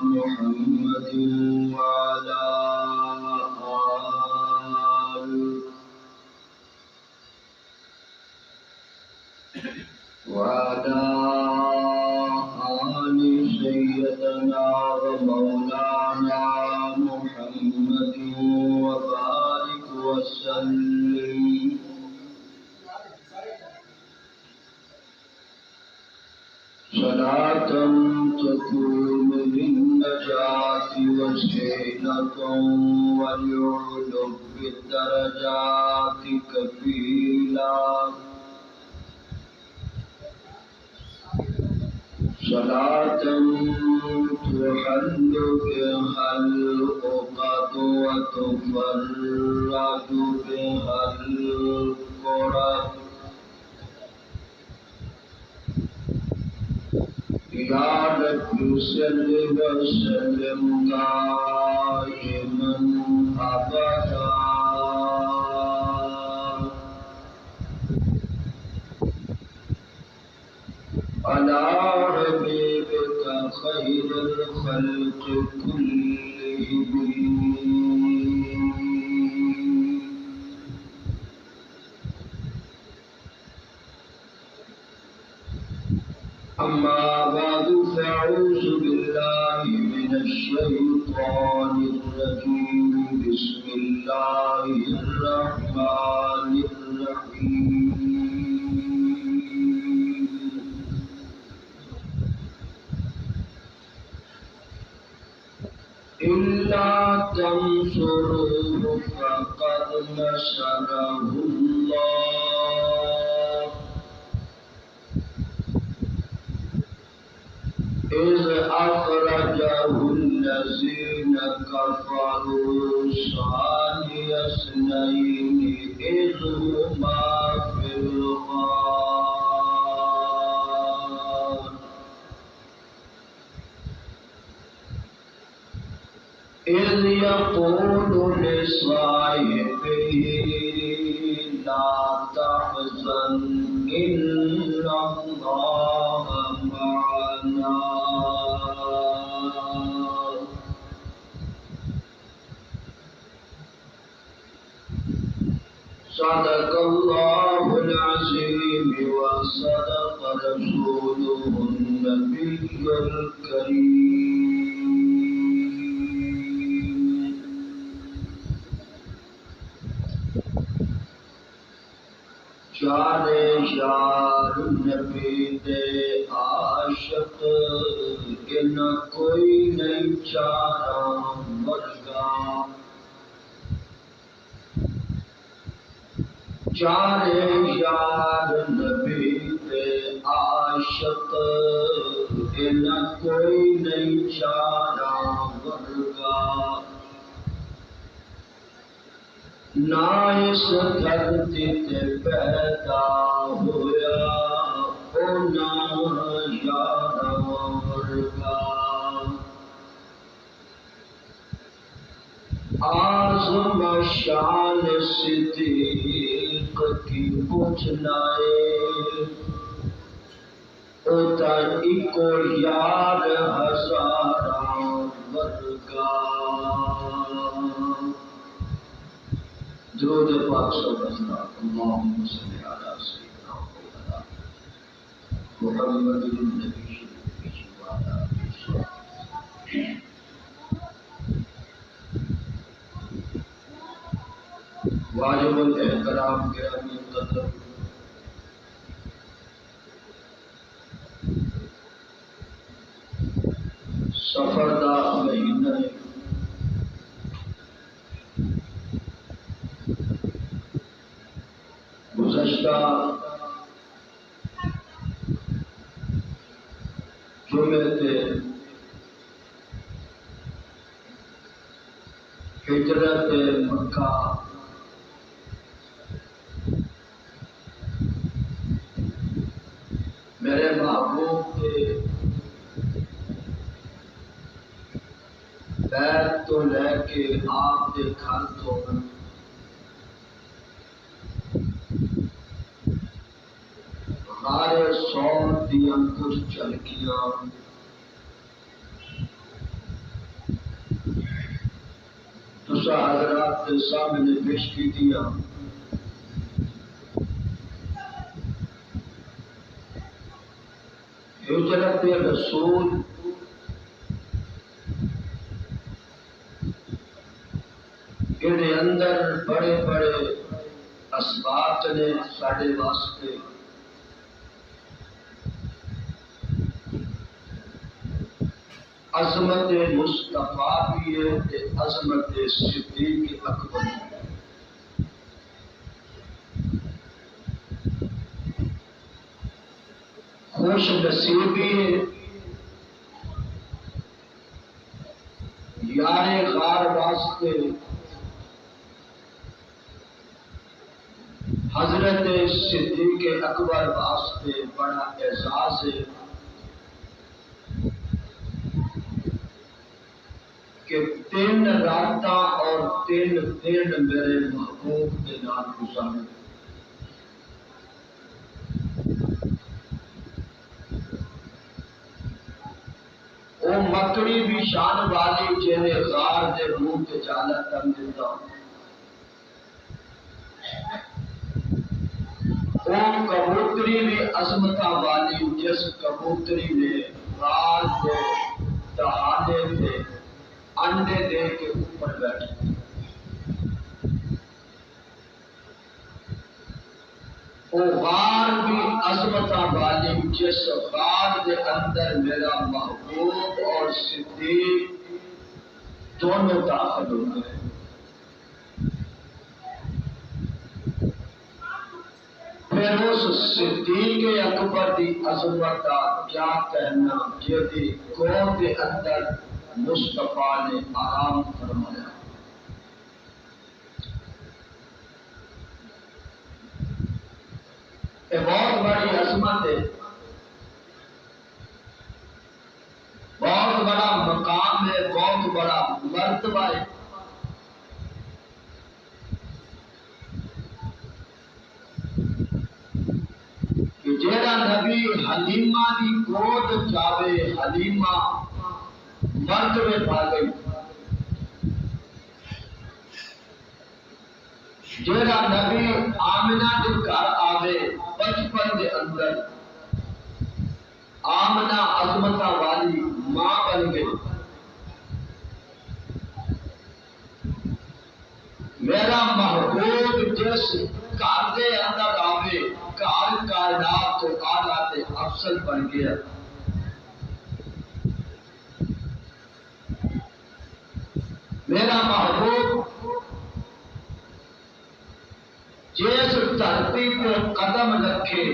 محمد وعلى آل سيدنا ومولانا محمد وبارك وسلم صلاة تكون للنجاة وسيلة والعلو بالدرجات كفيلا صلاة تحل بها العقد وتفرج بها الكرب يا رب صل وسلم دائما أبدا على حبيبك خير الخلق كلهم أما بعد فأعوذ بالله من الشيطان الرجيم بسم الله الرحمن الرحيم إلا تنصروه فقد نصره الله إذ أخرجه الذين كفروا ثاني اثنين إذ هما في الغار إذ يقول لصاحبه لا تحزن إن الله معنا صدق الله العظيم وصدق رسوله النبي الكريم چارے یار نبی دے عاشق ان کوئی نہیں چارا مرگا چارے یار نبی دے عاشق ان کوئی نہیں چارا مرگا نہ اس دھرتی تے پیدا ہویا اونا یارا ورگا آزم شان صدیق کی پوچھنائے اوتا ایکو یار ہزارا ورگا درود پاک صلی اللہم صلی علی سیدنا محمد النبی وعلی آلہ واجب الاحترام گرامی قدر سفر دا مہینہ گزشتہ جمعے تے ہجرت مکہ میرے محبوب کے بیت تو لے کے آپ کے گھر تو غار سور دیاں کچھ چلکیاں تسا حضرات کے سامنے پیش کی دیا ہجرت رسول کے اندر بڑے بڑے اسباب نے ساڈے واسطے عظمت مصطفیٰ بھی ہے تے عظمت صدیق اکبر بھی ہے۔ خوش نصیبی ہے یار غار واسطے حضرت صدیق اکبر واسطے بڑا اعزاز ہے کہ 3 راتاں اور 3 دن میرے محبوب کے نام گزارے۔ وہ مکڑی بھی شان والی جنہیں غار دے منہ تے جالا کر دیتا، وہ کبوتری بھی عظمت والی جس کبوتری نے غار دے دہانے تے انڈے دے کے اوپر بیٹھے، وہ غار بھی عظمت والی جس غار دے اندر میرا محبوب اور صدیق دونوں داخل ہو گئے۔ پھر اس صدیق اکبر دی عظمت کا کیا کہنا جدی گود کے اندر مصطفیٰ نے آرام فرمایا۔ یہ بہت بڑی عظمت ہے، بہت بڑا مقام ہے، بہت بڑا مرتبہ ہے۔ کہ جیڑا نبی حلیمہ دی گود جاوے حلیمہ مرتبے پا گئی، جیڑا نبی آمنہ دے گھر آوے بچپن دے اندر آمنہ عظمت والی ماں بن گئی۔ میرا محبوب جس گھر دے اندر آوے گھر کائنات تو آلہ تے افضل بن گیا۔ میرا محبوب جس دھرتی پہ قدم رکھے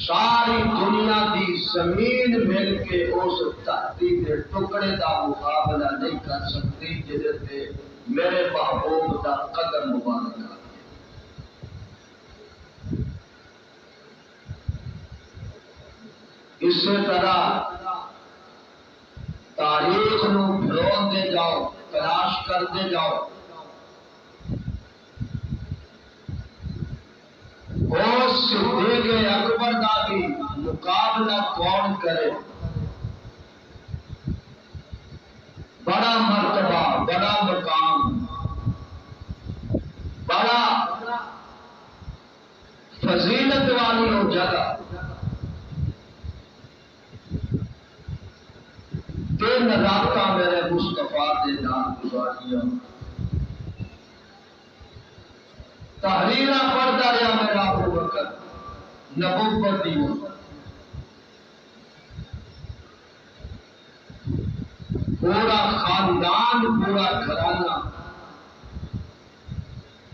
ساری دنیا دی زمین مل کے اس دھرتی کے ٹکڑے دا مقابلہ نہیں کر سکتی جدے تے میرے محبوب دا قدم مبارک ہے۔ اسی طرح تاریخ نو پھرون دے جاؤ، تلاش کرتے جاؤ، اور صدیق اکبر کا بھی مقابلہ کون کرے؟ بڑا مرتبہ، بڑا مقام، بڑا فضیلت والی ہو جگہ۔ 3 راتاں میرے مصطفیٰ دے نام گزاریاں، تحریرہ پڑھتا رہا میرا ابو بکر نبوت دی، پورا خاندان، پورا گھرانہ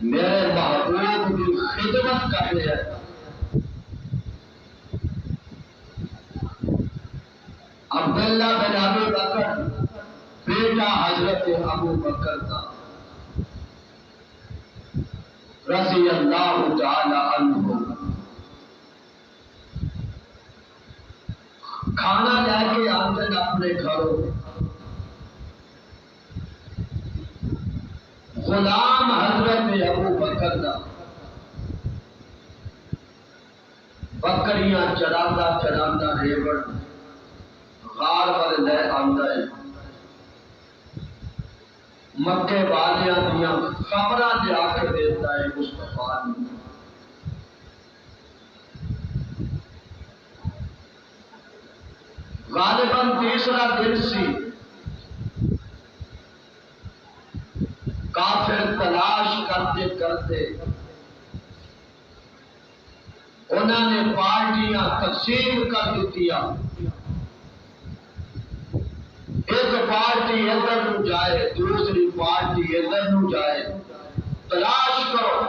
میرے محبوب کی خدمت کر رہے ہیں۔ عبداللہ بن ابی بکر بیٹا حضرت ابو بکر کا رضی اللہ تعالی عنہ کھانا لے کے آتے اپنے گھروں، غلام حضرت ابو بکر دا بکریاں چراندہ ریوڑ غار والے لے آندا ہے۔ مکے والیاں دیاں خبراں جا کے دیتا ہے مصطفیٰ نے۔ غالباً تیسرا دن سی، کافر تلاش کرتے کرتے انہوں نے پارٹیاں تقسیم کر دیا۔ ایک پارٹی ادھر نو جائے، دوسری پارٹی ادھر نو جائے، تلاش کرو۔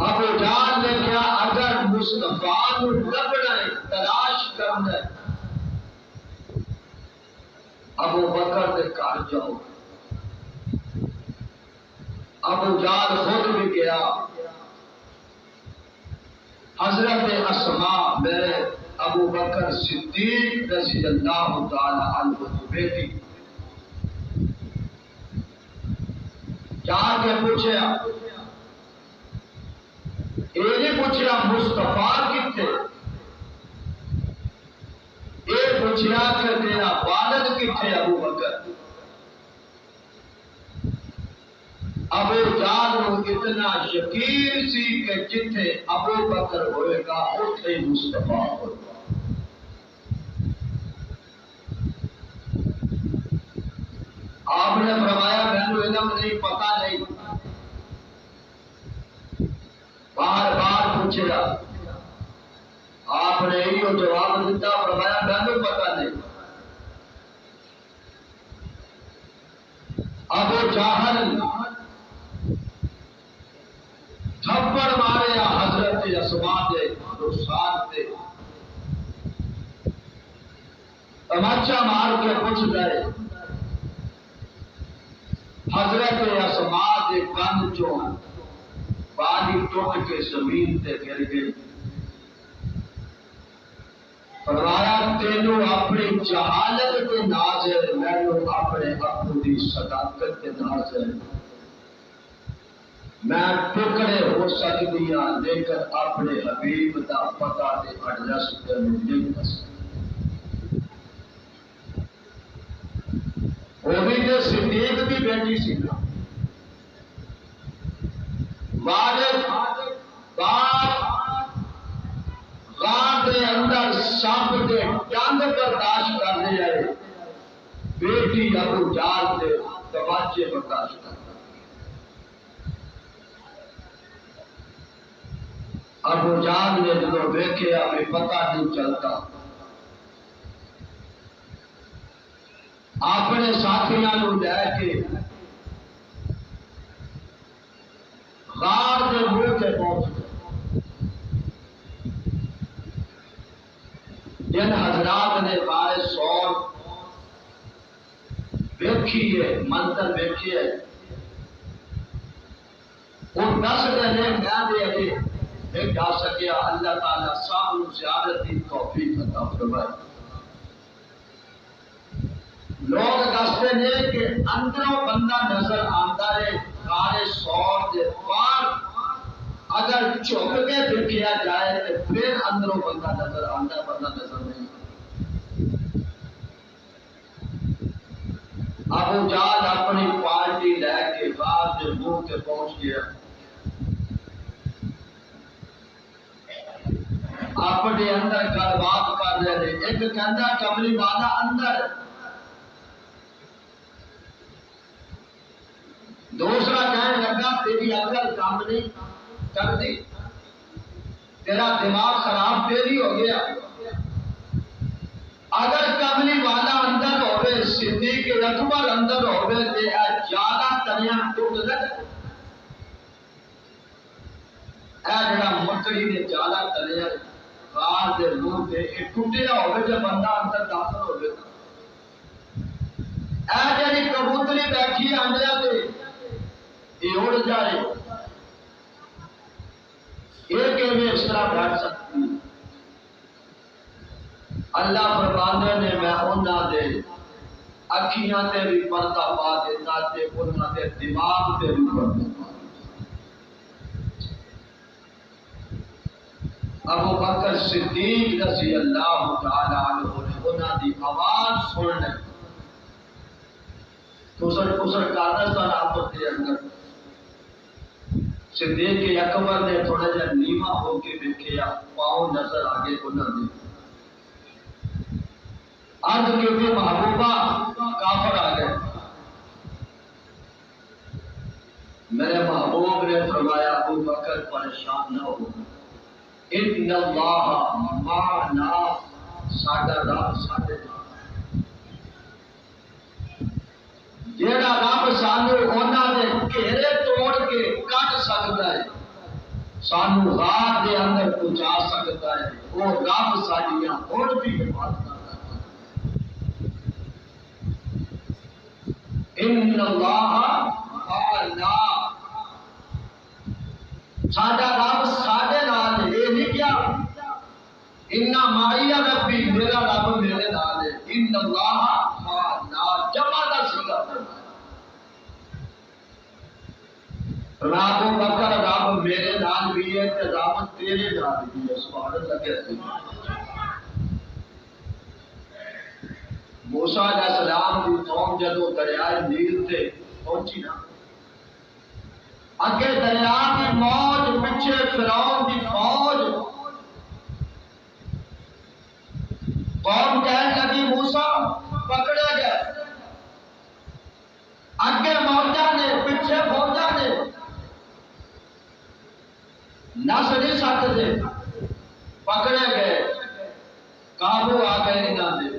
ابو جہل نے کیا اگر مصطفیٰ نو لبنا ہے، تلاش کرنا ہے، ابو بکر دے گھر جاؤ۔ ابو جہل خود بھی گیا۔ حضرت اسماء میرے ابو بکر صدیق رضی اللہ تعالی عنہ کی بیٹی جا کے پوچھا، یہ نہیں پوچھا مصطفیٰ کتنے، یہ پوچھا کہ تیرا والد کتنے ابو بکر۔ ابو جہل اتنا یقین سی کہ جتھے ابو بکر ہوئے گا اتھے مصطفیٰ ہوگا۔ آپ نے فرمایا میں علم نہیں، پتہ نہیں، بار بار پوچھا، آپ نے یہ جواب دیتا، فرمایا میں پتہ نہیں۔ ابو جہل تھپڑ مارے حضرت اسماء دے رخسار تے، تماچا مار کے پوچھ گئے، حضرت اسماء دے کان چوں پانی ٹوٹ کے زمین تے گر گئی۔ فرمایا تینوں اپنی جہالت کے ناز ہے، مینوں اپنے ابو دی صداقت کے ناز ہے۔ میں ٹکڑے ہو سکتی ہاں لیکن اپنے حبیب دا پتہ تے ایڈریس تینوں نہیں دس سکتی۔ وہ بھی تے صدیق دی بیٹی سی نا، والد باپ غار دے اندر سپ دے ڈنگ برداشت کرنے آئے، بیٹی ابو جہل دے تماچے برداشت کرنے۔ ابو جہل نے جب دیکھے ہمیں پتہ نہیں چلتا، اپنے ساتھیاں نو لے کے غار دے منہ تے پہنچ گئے۔ جن حضرات نے بارے سور ویکھی ہے، منظر ویکھی ہے، وہ دس دینے میں دے اگے نہیں جا سکیا، اللہ تعالیٰ سب زیادت کی توفیق عطا فرمائے۔ لوگ دستے ہیں کہ اندروں بندہ نظر آتا ہے، غار سور دے پار اگر چھپ کے دیکھا جائے تو پھر اندروں بندہ نظر آتا، بندہ نظر نہیں۔ ابو جہل اپنی پارٹی لے کے غار دے منہ تے پہنچ گیا، اپنے اندر گل بات کر رہے ہیں۔ ایک کہندا کملی والا اندر، دوسرا کہنے لگا تیری عقل کام نہیں کرتی، تیرا دماغ خراب تیری ہو گیا۔ اگر کملی والا اندر ہوئے، صدیق اکبر اندر ہوئے تے زیادہ تنیاں ٹوٹ لگ، اے جڑا مکڑی نے زیادہ تنیاں غار دے منہ تے ٹوٹیا ہوئے جب بندہ اندر داخل ہوئے، اے جڑی کبوتری بیٹھی انڈیا تے یہ اڑ جائے، یہ کیویں اس طرح بیٹھ سکتی؟ اللہ فرمانے نے میں انہاں دے اکھیاں تے بھی پردہ پا دیتا تے انہاں دے دماغ تے بھی پردہ پا۔ ابو بکر صدیق رضی اللہ تعالی عنہ نے انہاں دی آواز سن لیں کسر کرنا سن آپس کے اندر صدیق اکبر نے تھوڑا جہا نیواں ہو کے دیکھیا پاؤں نظر آگے انہاں دی عرض کے بھی محبوبہ کافر آ گئے میرے محبوب نے فرمایا ابو بکر پریشان نہ ہو ان اللہ معنا ساڈا رب ساڈے نال جیڑا رب سانو انہاں دے گھیرے توڑ کے کٹ سکتا ہے سانو غار دے اندر پہنچا سکتا ہے وہ رب ساڈیاں ہن بھی حفاظت کرتا ہے ان اللہ معنا ساڈا رب ساڈے نال ہے یہ نہیں کیا ان معیا ربی میرا رب میرے نال ہے ان اللہ معنا جمع دا صیغہ رب بکر رب میرے نال بھی ہے تے رب تیرے نال بھی ہے سبحان اللہ کہتے ہیں موسیٰ علیہ السلام کی قوم جدو دریائے نیل تے پہنچی نا اگے دریا کی موج پیچھے فرعون کی فوج قوم کہنے لگی موسیٰ پکڑے گئے اگے موجہ نے پیچھے فوجہ نے نس نہیں سکتے پکڑے گئے قابو آ گئے انہاں دے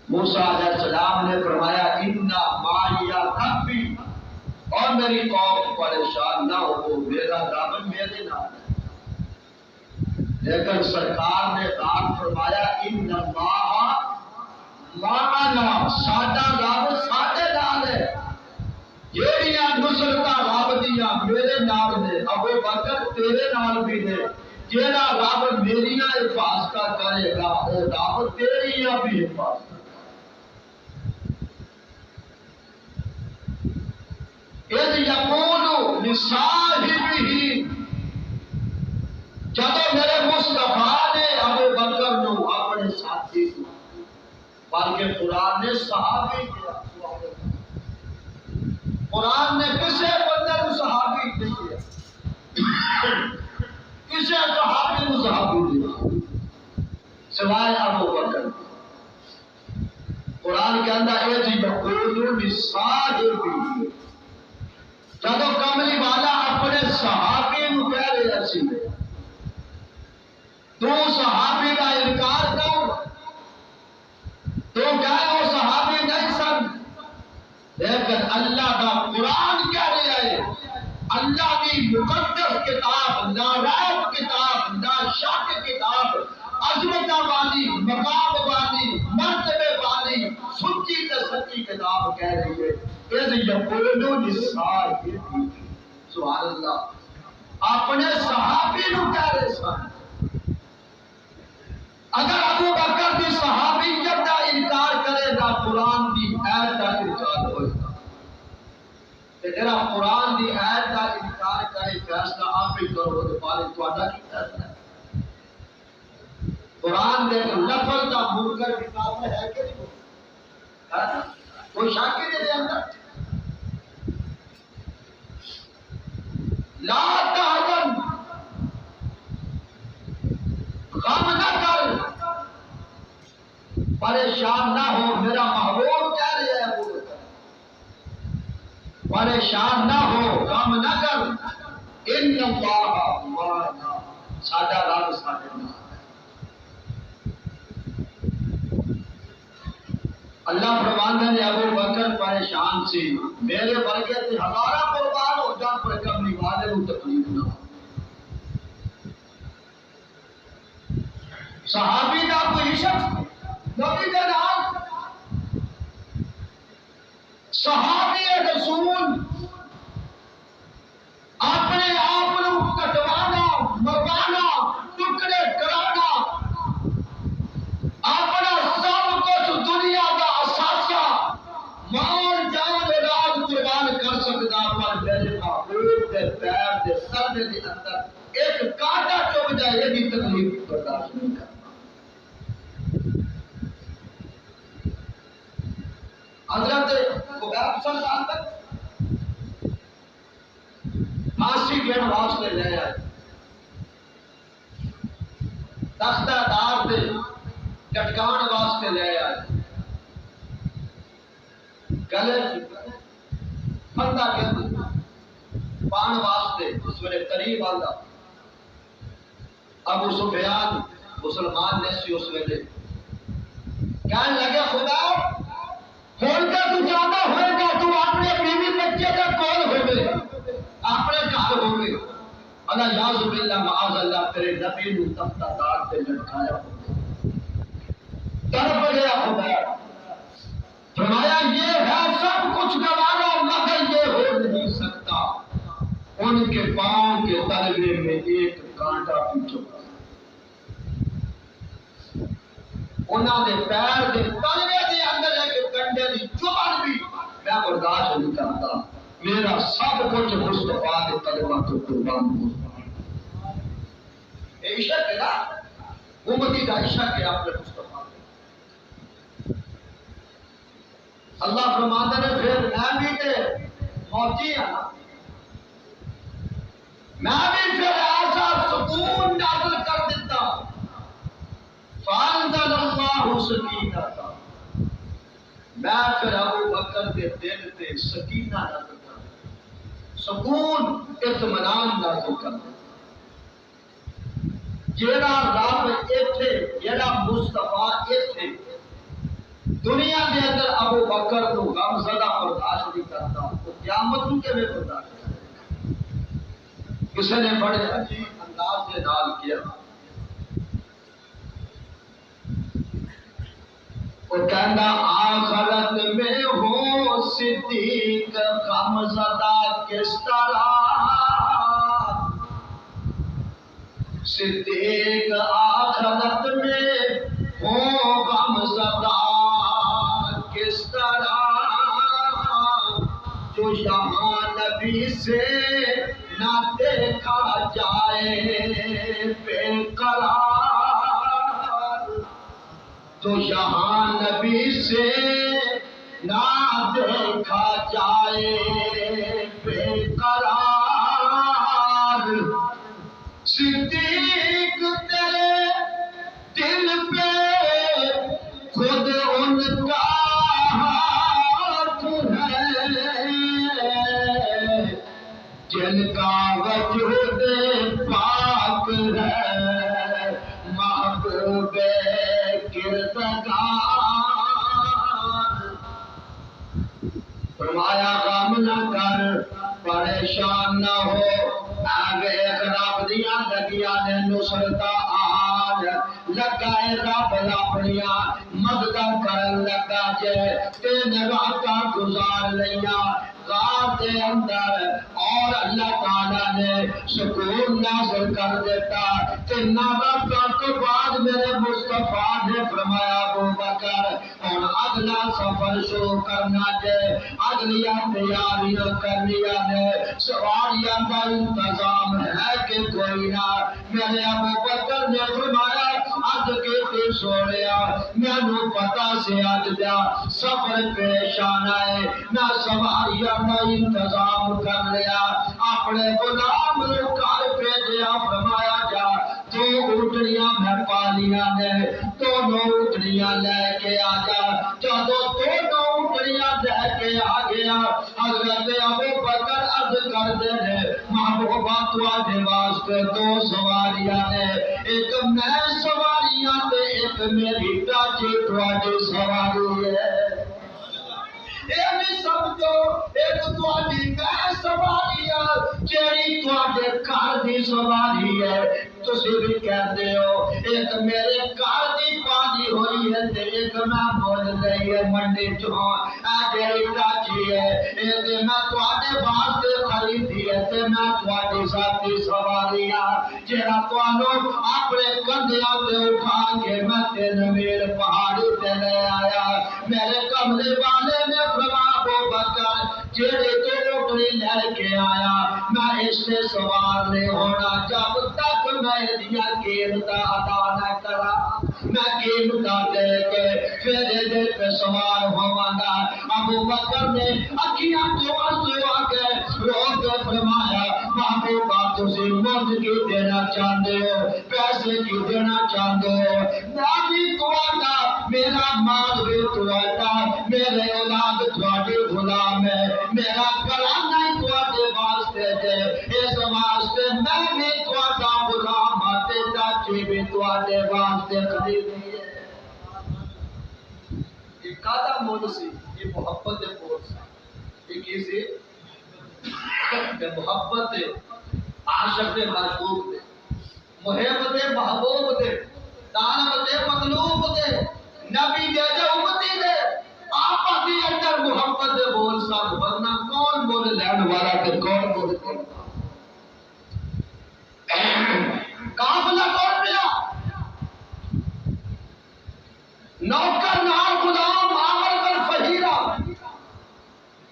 موسیٰ علیہ السلام نے فرمایا اِنَّا مَعِيَ رَبِّي اور میری قوم پریشان نہ ہو میرا رب میرے نال ہے لیکن سرکار نے ذات فرمایا ان اللہ معنا ساڈا رب ساڈے نال ہے جیڑیاں نصرتاں رب دیاں میرے نال نے ابو بکر تیرے نال بھی نے جیڑا رب میریاں حفاظت کرے گا او رب تیریاں بھی حفاظت اذ یقول لصاحبہ جب میرے مصطفیٰ نے ابو بکر نو اپنے ساتھی کو بلکہ قرآن نے صحابی کیا قرآن نے کسے بندے کو صحابی کیا کسے صحابی کو صحابی کیا سوائے ابو بکر قرآن کے اندر اذ یقول لصاحبہ جب کملی والا اپنے صحابی نو کہہ رہے سی تو صحابی کا انکار کر تو کہہ وہ صحابی نہیں سن لیکن اللہ کا قرآن کہہ رہا ہے اللہ کی مقدس کتاب ناراض کتاب ناشک کتاب عظمت والی مقام والی مرتبے والی سچی تے سچی کتاب کہہ رہی ہے اذ یقول لصاحبہ سبحان اللہ اپنے صحابی نو کہہ رہے سن اگر ابو بکر کی صحابیت کا انکار کرے گا قرآن کی آیت کا انکار ہوئے گا جڑا قرآن کی آیت کا انکار کرے فیصلہ آپ ہی کرو تو پالے تہاڈا کی فیصلہ ہے قرآن دے لفظ کا منکر کتاب میں ہے کہ نہیں کوئی شک نہیں دے اندر لا تحزن غم نہ کر پریشان نہ ہو میرا محبوب کہہ رہا ہے ابو بکر پریشان نہ ہو غم نہ کر ان اللہ معنا ساڈا رب ساڈے نال اللہ فرماندے نے ابو بکر پریشان سی میرے ورگے تے ہزاراں قربان ہو جان پر کملی والے نو تکلیف نہ صحابی دا کوئی شخص نبی دے نال صحابی رسول اپنے آپ نو کٹوانا مروانا ٹکڑے کرانا اپنا سب کچھ دنیا کا اثاثہ مان جان راز قربان کر سکتا پر میرے محبوب کے پیر کے سر کے اندر ایک کانٹا چبھ جائے یہ بھی تکلیف برداشت نہیں کرتا حضرت خبیب صلی اللہ علیہ وسلم پھانسی کے واسطے لے آئے، تختہ دار دے چٹکان واسطے لے آئے، گلے پھندا کے پان واسطے اس ویلے قریب آندا ابو سفیان مسلمان نے سی اس ویلے کہنے لگے خدا ہون کا تو جانا ہوئے گا، تو اپنے بیوی بچے کا کون ہوئے اپنے گھر ہوئے اللہ یاز باللہ معاذ اللہ تیرے نبی نو تختہ دار تے لٹکایا ہوئے تڑپ گیا خدا فرمایا یہ ہے سب کچھ گوارا مگر یہ ہو نہیں سکتا، ان کے پاؤں کے تلوے میں ایک کانٹا بھی چکا، انہاں دے پیر دے تلوے دے اندر ایک کنڈے دی چبھن بھی میں برداشت نہیں کرتا، میرا سب کچھ مصطفیٰ کے تلوہ تو قربان ہو۔ اے عشق ہے نا، امتی کا عشق ہے اپنے مصطفیٰ۔ اللہ فرماتا ہے پھر میں بھی تے موتی ہوں، میں بھی پھر ایسا سکون نازل کر دیتا، فَأَنزَلَ اللَّهُ سَكِينَتَهُ، میں پھر ابو بکر کے دل تے سکینہ نازل کر دیتا، سکون اطمینان نازل کر دیتا، جیڑا رب ایتھے جیڑا مصطفیٰ ایتھے دنیا کے اندر ابو بکر کو غم زدہ برداشت نہیں کرتا، وہ قیامت کو کے میں برداشت کرے گا۔ کسی نے بڑے عجیب انداز کے نال کیا، وہ کہنا آخرت میں ہو صدیق غم زدہ کس طرح، صدیق آخرت میں ہو غم زدہ کس طرح، جو یہاں نبی سے نہ دیکھا جائے بے قرار، جو یہاں نبی سے نہ دیکھا جائے بے قرار، صدیق تیرے دل پہ خود ان کا جن کا وجود پاک ہے محبوب کردگار، فرمایا غم نہ کر پریشان نہ ہو، آگے رب دیاں لگیاں نے نصرتا آج لگائے رب اپنیاں مدداں کرن لگا جے تین راتاں گزار لیاں غار کے اندر، اور اللہ تعالیٰ نے سکون نازل کر دیتا، تین راتاں تو بعد میرے مصطفیٰ نے فرمایا ابو بکر اور اگلا سفر شروع کرنا جے، اگلیاں تیاریاں کرنیاں نے، سواریاں کا انتظام ہے کہ کوئی نہ، میرے ابو بکر نے فرمایا اج کے سوڑیا میں نو پتا سے اج دیا سفر پیش آنا ہے، نہ سواریاں کا انتظام کر لیا، اپنے غلام نو گھر بھیجیا، فرمایا جا دو اونٹنیاں میں پالیا نے، دونوں اونٹنیاں لے کے آ جا، جب دونوں اونٹنیاں لے کے آ گیا، حضرت ابو بکر عرض کر دے رہے محبوبہ تواڈے واسطے دو سواریاں نے، ایک میں سواریاں تے ایک میری ڈاچی تواڈی سواری ہے، اے بھی سمجھو ایک تواڈی میں سواریاں جیڑی تواڈے گھر دی سواری ہے، تسی بھی کہتے ہو ایک میرے گھر دی پانی ہوئی ہے تے ایک میں بول رہی ہے منڈی چوں، اے جیڑی ڈاچی ہے اے تے میں تواڈے واسطے خریدی ہے تے میں تواڈی ذاتی سواریاں جیڑا تانوں اپنے کندھیاں تے اٹھا کے میں 3 میل پہاڑی تے لے آیا، میرے کمرے والے نے فرمایا ابو بکر جیڑے تو اپنی لے کے آیا میں اس سے سوار نہیں ہونا جب تک میں دیا قیمتاں ادا نہ کرا میں قیمتاں دے کے پھر دل پہ سوار ہوا گا ابو بکر نے اکھیاں تو آنسو آ کے رو کے فرمایا محبوبہ تسی مرد کی دینا چاہتے ہو پیسے کی دینا چاہتے ہو میں بھی تھوڑا میرا مال بھی تھوڑا میرے اولاد تھوڑے غلام ہے میرا کلانا ہی تھوڑے واسطے دے اس واسطے میں بھی تھوڑا غلام آتے چاچی بھی تھوڑے واسطے خریدی ہے یہ کادا مول سی یہ محبت مول سی یہ کیسی محبت عاشق معشوق دے محب دے محبوب دے طالب دے مطلوب دے نبی دے امتی دے آپا دی اندر محبت دے بول ساتھ ورنہ کون بول لین والا کہ کون بول کون قافلہ کون ملا نوکر نال غلام عامر بن فہیرہ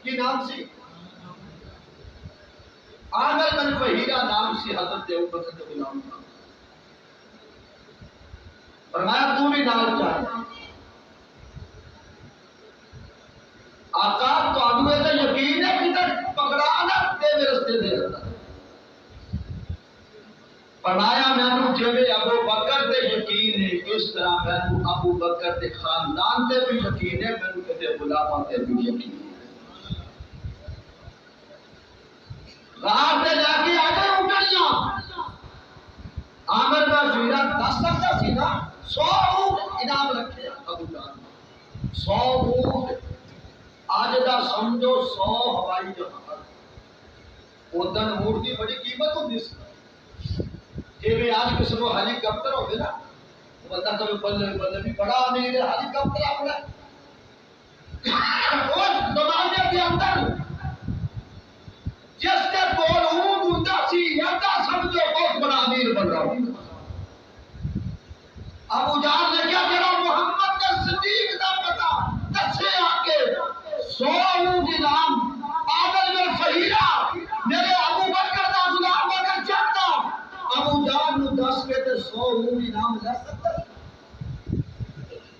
کی نام سی عامر بن فہیرہ نام سی حضرت ابو بکر کے غلام تھا فرمایا تو بھی نال چاہے آقا تو آدھو ایسا یقین ہے کدھر پکڑانا تے میں رستے دے رہا فرمایا میں نے جب ابو بکر تے یقین ہے اس طرح میں نے ابو بکر تے خاندان تے بھی یقین ہے میں نے کہتے غلامہ تے بھی یقین ہے غار تے جا کے آگے اٹھڑیاں عامر کا فیرہ 10 سکتا سی نا 100 اونٹ انعام رکھے ابو جان 100 اونٹ آج دا سمجھو 100 ہوائی جہاز ادھر اونٹ کی بڑی قیمت ہوتی سی کہ بھی آج کسی کو ہیلی کاپٹر ہوگی نا بندہ کبھی بلے بھی بڑا امیر ہے ہیلی کاپٹر اپنا اور زمانے کے اندر جس کے کول اونٹ ہوتا سی ایسا سمجھو بہت بڑا امیر بن رہا ہوں ابو جان نے کیا کرا محمد کا صدیق کا پتا دسے آکے 100 اونٹ انعام عامر بن فہیرہ میرے ابو بکر دا غلام اگر چاہتا ابو جان نو 10 کے تے 100 اونٹ انعام لے سکتا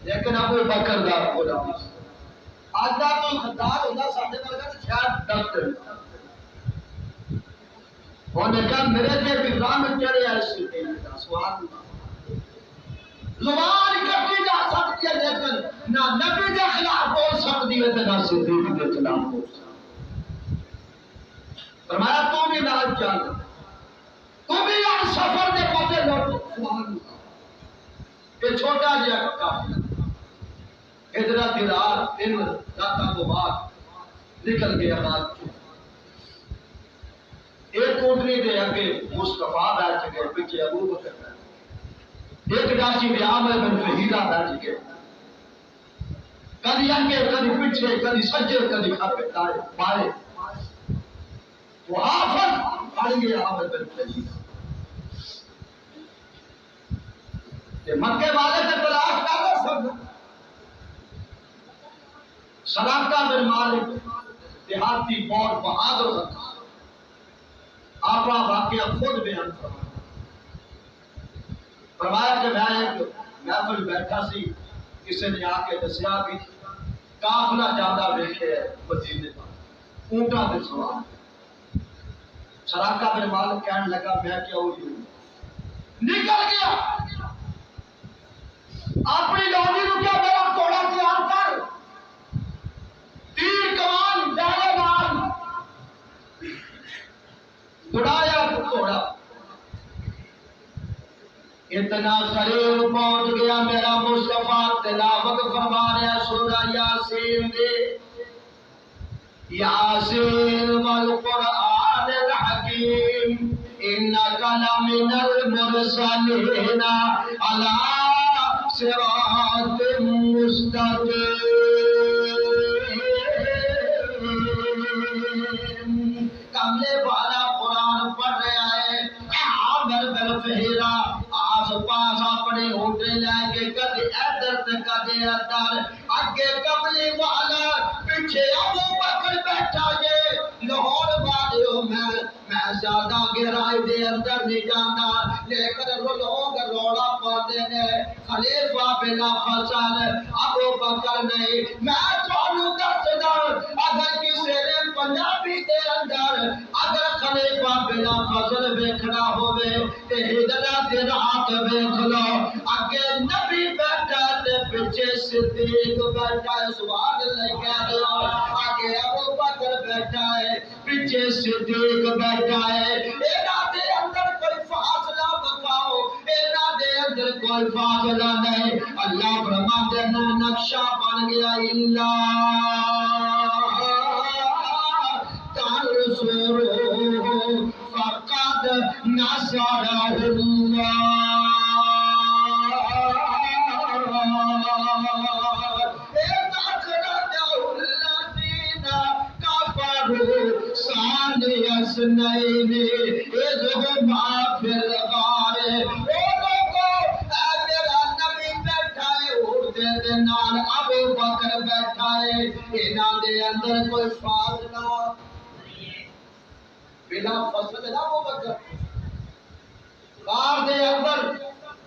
لیکن ابو بکر دا غلام آج دا کوئی خطار ہوتا ساڈے ورگا تے شاید ڈاکٹر انہوں نے کہا میرے تے بگرام چڑھے آئے اس کے دا سوال زبان کٹی جا سکتی ہے لیکن نہ نبی کے خلاف بول سکتی ہے نہ صدیق کے خلاف بول سکتی فرمایا تو بھی نال چل تو بھی ہم سفر کے پتے لوٹ یہ چھوٹا جہا قافلہ ہجرت کی رات 3 راتوں کے بعد نکل گیا بات ایک کوٹری دے اگے مصطفیٰ بیٹھ گئے پیچھے ابو بکر ایک ڈاچی عامر بن فہیرہ بیٹھ گئے کدی اگے کدی پیچھے کدی سجے کدی کھبے دائیں بائیں وہ حافظ پڑ گیا عامر بن فہیرہ کہ مکے والے سے تلاش کر سب سلام بن مالک دیہاتی بہت بہادر تھا اپنا واقعہ خود بیان فرمایا فرمایا کہ میں ایک محفل بیٹھا سی کسی نے آ کے دسیا بھی قافلہ جاندہ ویکھے مدینے پر اونٹاں تے سوار سراقہ بن مالک کہنے لگا میں کیا ہوئی ہوں نکل گیا اپنی لونی نو کیا میرا گھوڑا تیار کر تیر کمان ڈالے نال دوڑایا گھوڑا اتنا قریب پہنچ گیا میرا مصطفیٰ تلاوت فرما رہا سورہ یاسین دے یاسین والقرآن الحکیم انک لمن المرسلین علی صراط مستقیم کملے والا قرآن پڑھ رہا ہے عامر بن فہیرہ آس پاس اپنے ہوٹے لے کے کدی ادھر تے کدی ادھر اگے کملی والا پیچھے ابو بکر بیٹھا جے لاہور زیادہ گہرائی دے اندر نہیں جانا، لیکن لوگ روڑا پاتے ہیں خلیفہ بلا فصل ابو بکر نہیں۔ میں تھانوں دسدا اگر کسی نے پنجابی دے اندر اگر خلیفہ بلا فصل ویکھنا ہوے تے ہجرت دے رات ویکھ لو، اگے نبی بیٹھا تے پیچھے صدیق بیٹھا ہے، سبحان اللہ کہہ دو، آگے ابو بکر بیٹھا ہے پیچھے صدیق بیٹھا ہے، انہاں دے اندر کوئی فاصلہ بتاؤ، انہاں دے اندر کوئی فاصلہ نہیں۔ اللہ فرماتے ہیں نقشہ بن گیا اللہ تنصروا فقد نصرہ اللہ۔ ثانی اثنین اذ ہما فی الغار، او لوگو اے میرا نبی بیٹھا ہے اڑدے دے نال ابو بکر بیٹھا ہے، انہاں دے اندر کوئی فاصلہ بلا فصل نہ ابو بکر غار دے اندر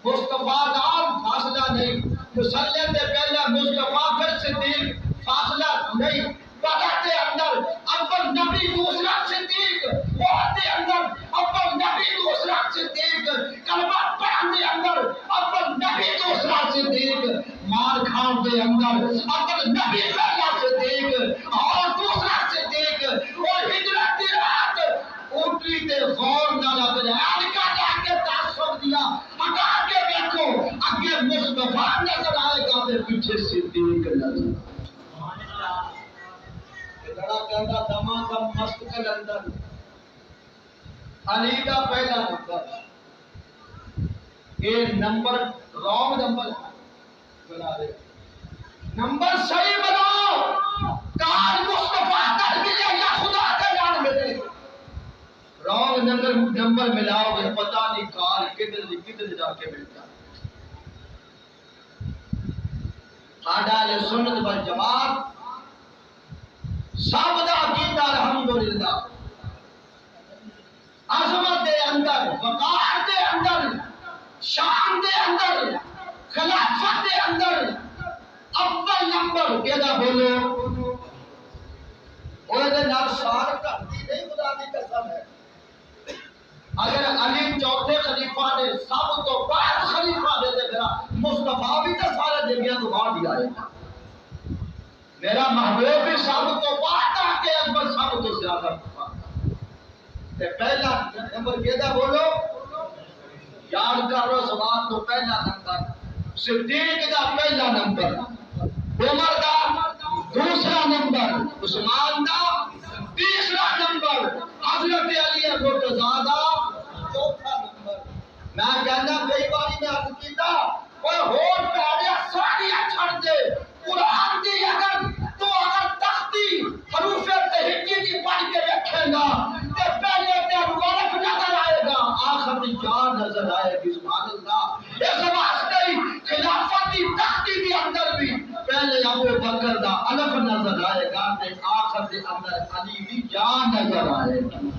مصطفیٰ نام فاصلہ نہیں، مسلح تے پہلے مصطفیٰ پھر صدیق فاصلہ نہیں، بدر دے اندر اول نبی دوسرا صدیق، احد دے اندر اول نبی دوسرا صدیق، کلمہ پڑھن دے اندر اول نبی دوسرا صدیق، مار کھان دے اندر اول نبی پہلا صدیق اور دوسرا صدیق، اور ہجرت دی رات اونٹی تے غور نہ لگ جائے کا جا کے تعصب دیا ہٹا کے دیکھو، اگے مصطفیٰ نظر آئے گا تے پیچھے صدیق نظر بڑا کہتا دما دم مست کلندر علی کا پہلا نمبر، یہ نمبر رونگ نمبر بنا دے، نمبر صحیح بناؤ، کار مصطفیٰ تر ملے یا خدا کا جان ملے، رونگ نمبر ملاؤ گے پتہ نہیں کار کدھر جا کے ملتا۔ ساڈا اہل سنت والجماعت سب دا عقیدہ الحمدللہ، عظمت دے اندر، وقار دے اندر، شان دے اندر، خلافت دے اندر اول نمبر کہدا بولو، اوہ دے نال سار کرتی نہیں، خدا دی قسم ہے۔ اگر علی چوتھے خلیفہ نے سب تو بعد خلیفہ دے دے مصطفیٰ بھی تو سارے دنیا تو بعد ہی آئے گا، میرا محبوب بھی سب تو بعد آ کے اکبر سب تو زیادہ پہلا نمبر کہتا بولو، یاد کرو سوال تو پہلا نمبر، صدیق دا پہلا نمبر، عمر دا دوسرا نمبر، عثمان دا تیسرا نمبر، حضرت علی مرتضیٰ دا چوتھا نمبر۔ میں کہنا کئی باری میں عرض کیتا کوئی ہوٹ پہلے ساڑیاں چھڑ دے، قرآن دی اگر تو اگر تختی حروف تہجی کی پڑھ کے رکھے گا تے پہلے تے ورق نظر آئے گا، آخر دی جان نظر آئے گی، سبحان اللہ۔ اس واسطے خلافت دی تختی دی اندر بھی پہلے ابو بکر دا الف نظر آئے گا تے آخر دے اندر علی دی جان نظر آئے گی۔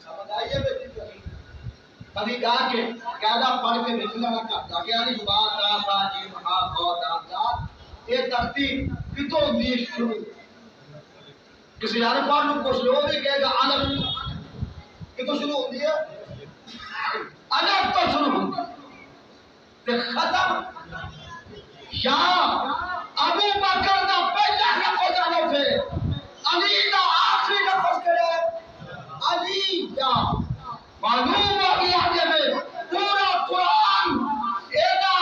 سمجھ آئیے بیٹی کبھی جا کے قاعدہ پڑھ کے نکلنا کرتا کہ علی بات آتا جی مہا بہت آزاد، یہ ترتیب کتوں دی شروع، کسی عرب پڑھ کو کچھ لوگ بھی کہے گا الف کتوں شروع ہوتی ہے، الف تو شروع ہوتی ہے ختم یا ابو بکر دا پہلا لفظ الف ہے، علی دا آخری لفظ کرے علی یا معلوم ہو گیا کہ پورا قرآن اینا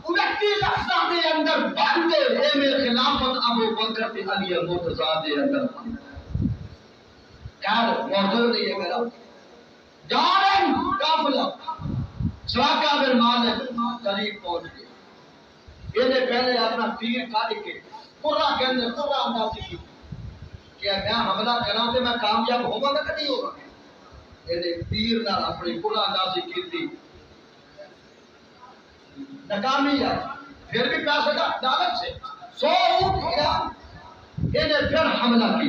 29 لفظہ دے اندر بندے اے خلافت ابو بکر تے علی مرتضیٰ دے اندر بندے کار موضوع نہیں ہے میرا جارن قافلہ سراقہ بن مالک قریب پہنچ گئے، یہ نے پہلے اپنا تیر کھا کے قرآن کے اندر قرآن اندازی کی کہ میں حملہ کرا تے میں کامیاب ہوگا نہ نہیں ہوگا، یہ تیر نہ اپنی قرآن اندازی کی تھی ناکامی ہے، پھر بھی پیسے کا عدالت سے 100 اونٹ گیا، یہ نے پھر حملہ کی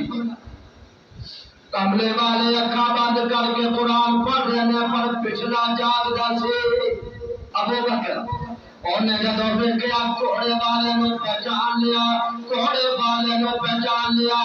کملے والے اکھا بند کر کے قرآن پڑھ رہے ہیں پر پچھلا جاگدا سی ابو بکر انہیں جدو دیکھا گھوڑے والے نو پہچان لیا گھوڑے والے نو پہچان لیا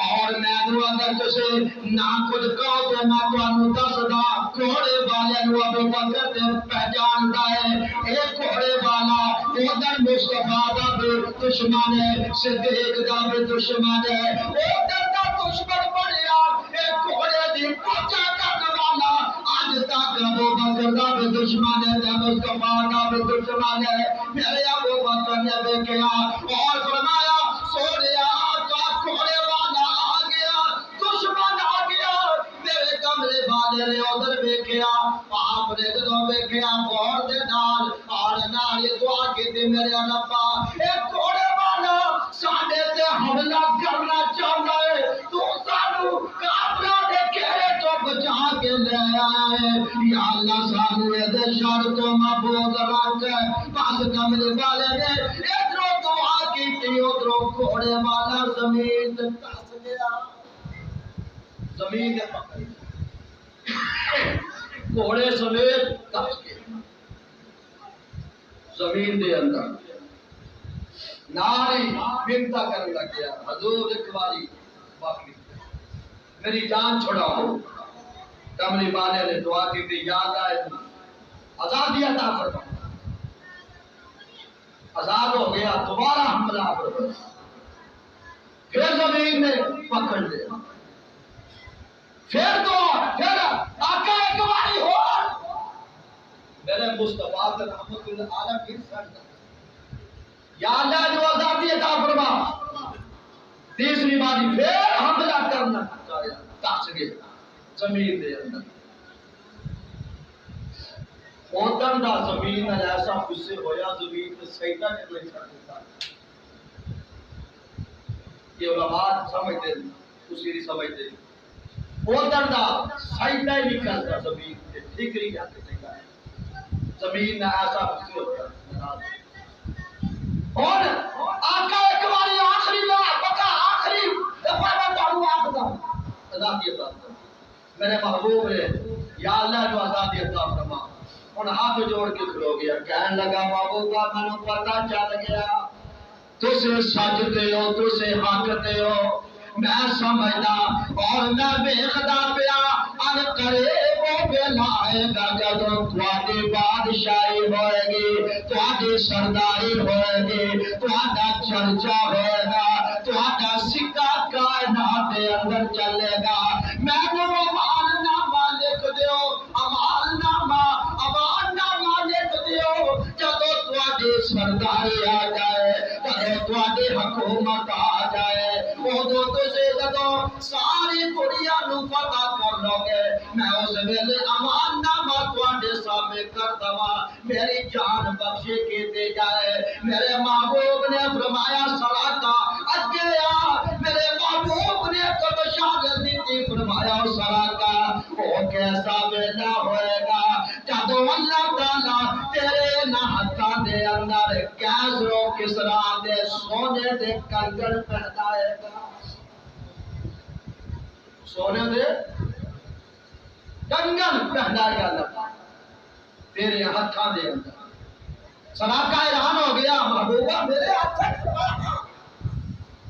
اور میں اگر تسے نہ کچھ کہو تو میں تانوں دسدا گھوڑے والے نو ابو بکر تے پہچاندا ہے اے گھوڑے والا ادھر مصطفیٰ دا بھی دشمن ہے صدیق دا بھی دشمن ہے ادھر دا دشمن بنیا اے گھوڑے دی پوچھا کرنے والا آج تک ابو بکر دا بھی دشمن ہے مصطفیٰ دا بھی دشمن ہے میرے ابو بکر نے دیکھا اور فرمایا سونیا آقا گھوڑے والا آ گیا دشمن آ گیا میرے کمرے والے نے ادھر دیکھا آپ نے جدو دیکھا غور دے نال اور نال یہ دعا کی میرے ربا اے گھوڑے والا ساڈے تے حملہ کرنا چاہتا ہے تو سانو کافراں دے گھیرے تو بچا کے لے آیا ہے یا اللہ سانو دے شر تو محفوظ رکھ پاس کمرے والے نے ادھروں دعا کی تھی ادھروں گھوڑے والا زمین تے پس گیا زمین تے پکڑ گھوڑے سمیت پس گیا زمین دے اندر ناری بنتا کرنے لگ گیا حضور ایک باری باقی میری جان چھڑاؤ کملی والے نے دعا کی تھی یاد آئے آزادی عطا فرما آزاد ہو گیا دوبارہ حملہ پر پھر زمین نے پکڑ لیا پھر آقا ایک باری ہو میرے مصطفیٰ کے رحمت العالم کی سرد یا اللہ جو آزادی عطا فرما تیسری باری پھر حملہ کرنا چاہیا دس گیا زمین دے اندر اوتن دا زمین میں ایسا غصے ہویا زمین تے سجدہ کرنے چھڑ دیتا یہ علماء سمجھتے اسی نہیں سمجھتے اوتن دا سجدہ ہی نہیں کرتا زمین تے ٹھیکری جاتے دیکھا ہے زمین میں ایسا غصے ہویا اور آقا ایک باری آخری بار بکا آخری دفعہ میں تعلق آخدا آزادی عطا فرما میرے محبوب ہے یا اللہ جو آزادی عطا فرما ان ہاتھ جوڑ کے کھلو گیا کہنے لگا محبوبہ میں نے پتہ چل گیا تسے سجدے ہو تسے حقتے ہو میں سمجھدا اور میں ویکھدا پیا ان قریب ویلا آئے گا جدوں تواڈی بادشاہی ہوئے گی تواڈی سرداری ہوئے گی تواڈا چرچا ہوئے گا تواڈا سکہ کائنات دے اندر چلے گا میں امان نامہ لکھ دیو امان نامہ لکھ دیو جدوں تواڈی سرداری آ جائے جدوں تواڈی حکومت آ جائے اودوں تسے جدوں ساری دنیا نو پتہ کر لو گے میں اس ویلے امان نامہ تواڈے سامنے کر دواں میری جان بخشی کیتے جائے میرے محبوب نے فرمایا صلاۃ اگے آ میرے محبوب نے تو بشارت دی فرمایا صلاۃ او کیسا ویلا ہوئے گا جدوں اللہ تعالی تیرے نہ ہتھاں دے اندر کیسرو کسرا دے سونے دے کنگن پہنائے گا سونے دے کنگن پہنائے گا اللہ تیرے ہتھاں دے اندر صلاۃ کا اعلان ہو گیا محبوبہ میرے ہتھ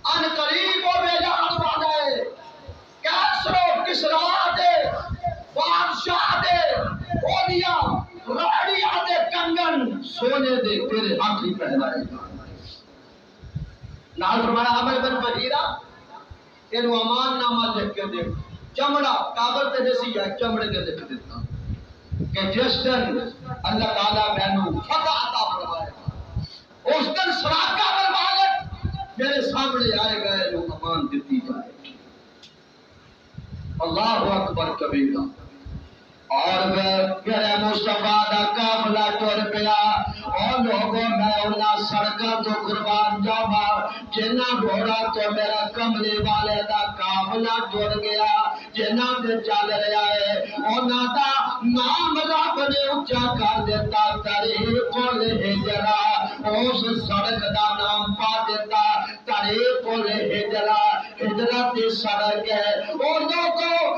ان قریب و بیلا والا ہے کیسرو کسرا دے بادشاہ دے اولیاء راڑیاں دے کنگن سونے دے تیرے ہاتھ ہی پہنائے گا نال فرمایا عمر بن بحیرہ اینو امان نامہ لکھ کے دے چمڑا کابر تے جیسی ہے چمڑے تے لکھ دیتا کہ جس دن اللہ تعالیٰ مینوں فتح عطا فرمائے گا اس دن سراقہ پر مالک میرے سامنے آئے گا اینو امان دیتی جائے گی اللہ اکبر کبیرہ اور میرے مصطفیٰ دا قافلہ ٹر پیا اور لوگوں میں انہاں سڑکاں تو قربان جاواں جنہاں گھوڑا تو میرا کملی والے دا قافلہ ٹر گیا جنہاں تے چل رہا ہے انہاں دا نام رب نے اونچا کر دیتا طریق الہجرہ اس سڑک دا نام پا دیتا طریق الہجرہ ہجرت دی سڑک ہے اور لوگوں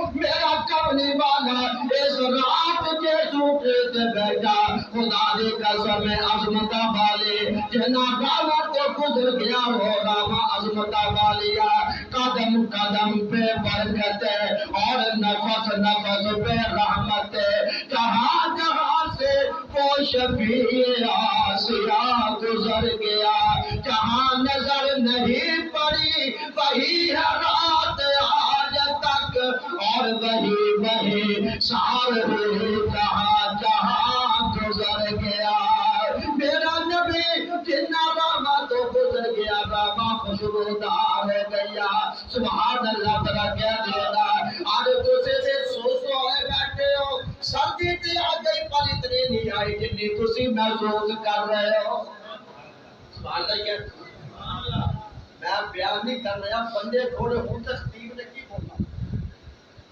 دے بیٹا خدا دی قسم عظمت والے جنا راما تو گزر گیا ہو راما عظمت والیا قدم قدم پہ برکت ہے اور نفس نفس پہ رحمت ہے جہاں جہاں سے وہ شفیع آسیا گزر گیا جہاں نظر نہیں پڑی وہی ہے رات آج تک اور وہی وہی سارے جہاں جہاں گزر گیا میرا نبی جنا راما تو گزر گیا راما خوشبودار ہو گیا سبحان اللہ ترا کہہ دینا آج تسی سے سو ہوئے بیٹھے ہو سردی تے آ گئی پر اتنی نہیں آئی جنی تسی محسوس کر رہے ہو سبحان اللہ کہہ میں بیان نہیں کر رہا بندے تھوڑے ہوں تو خطیب نے کی بولنا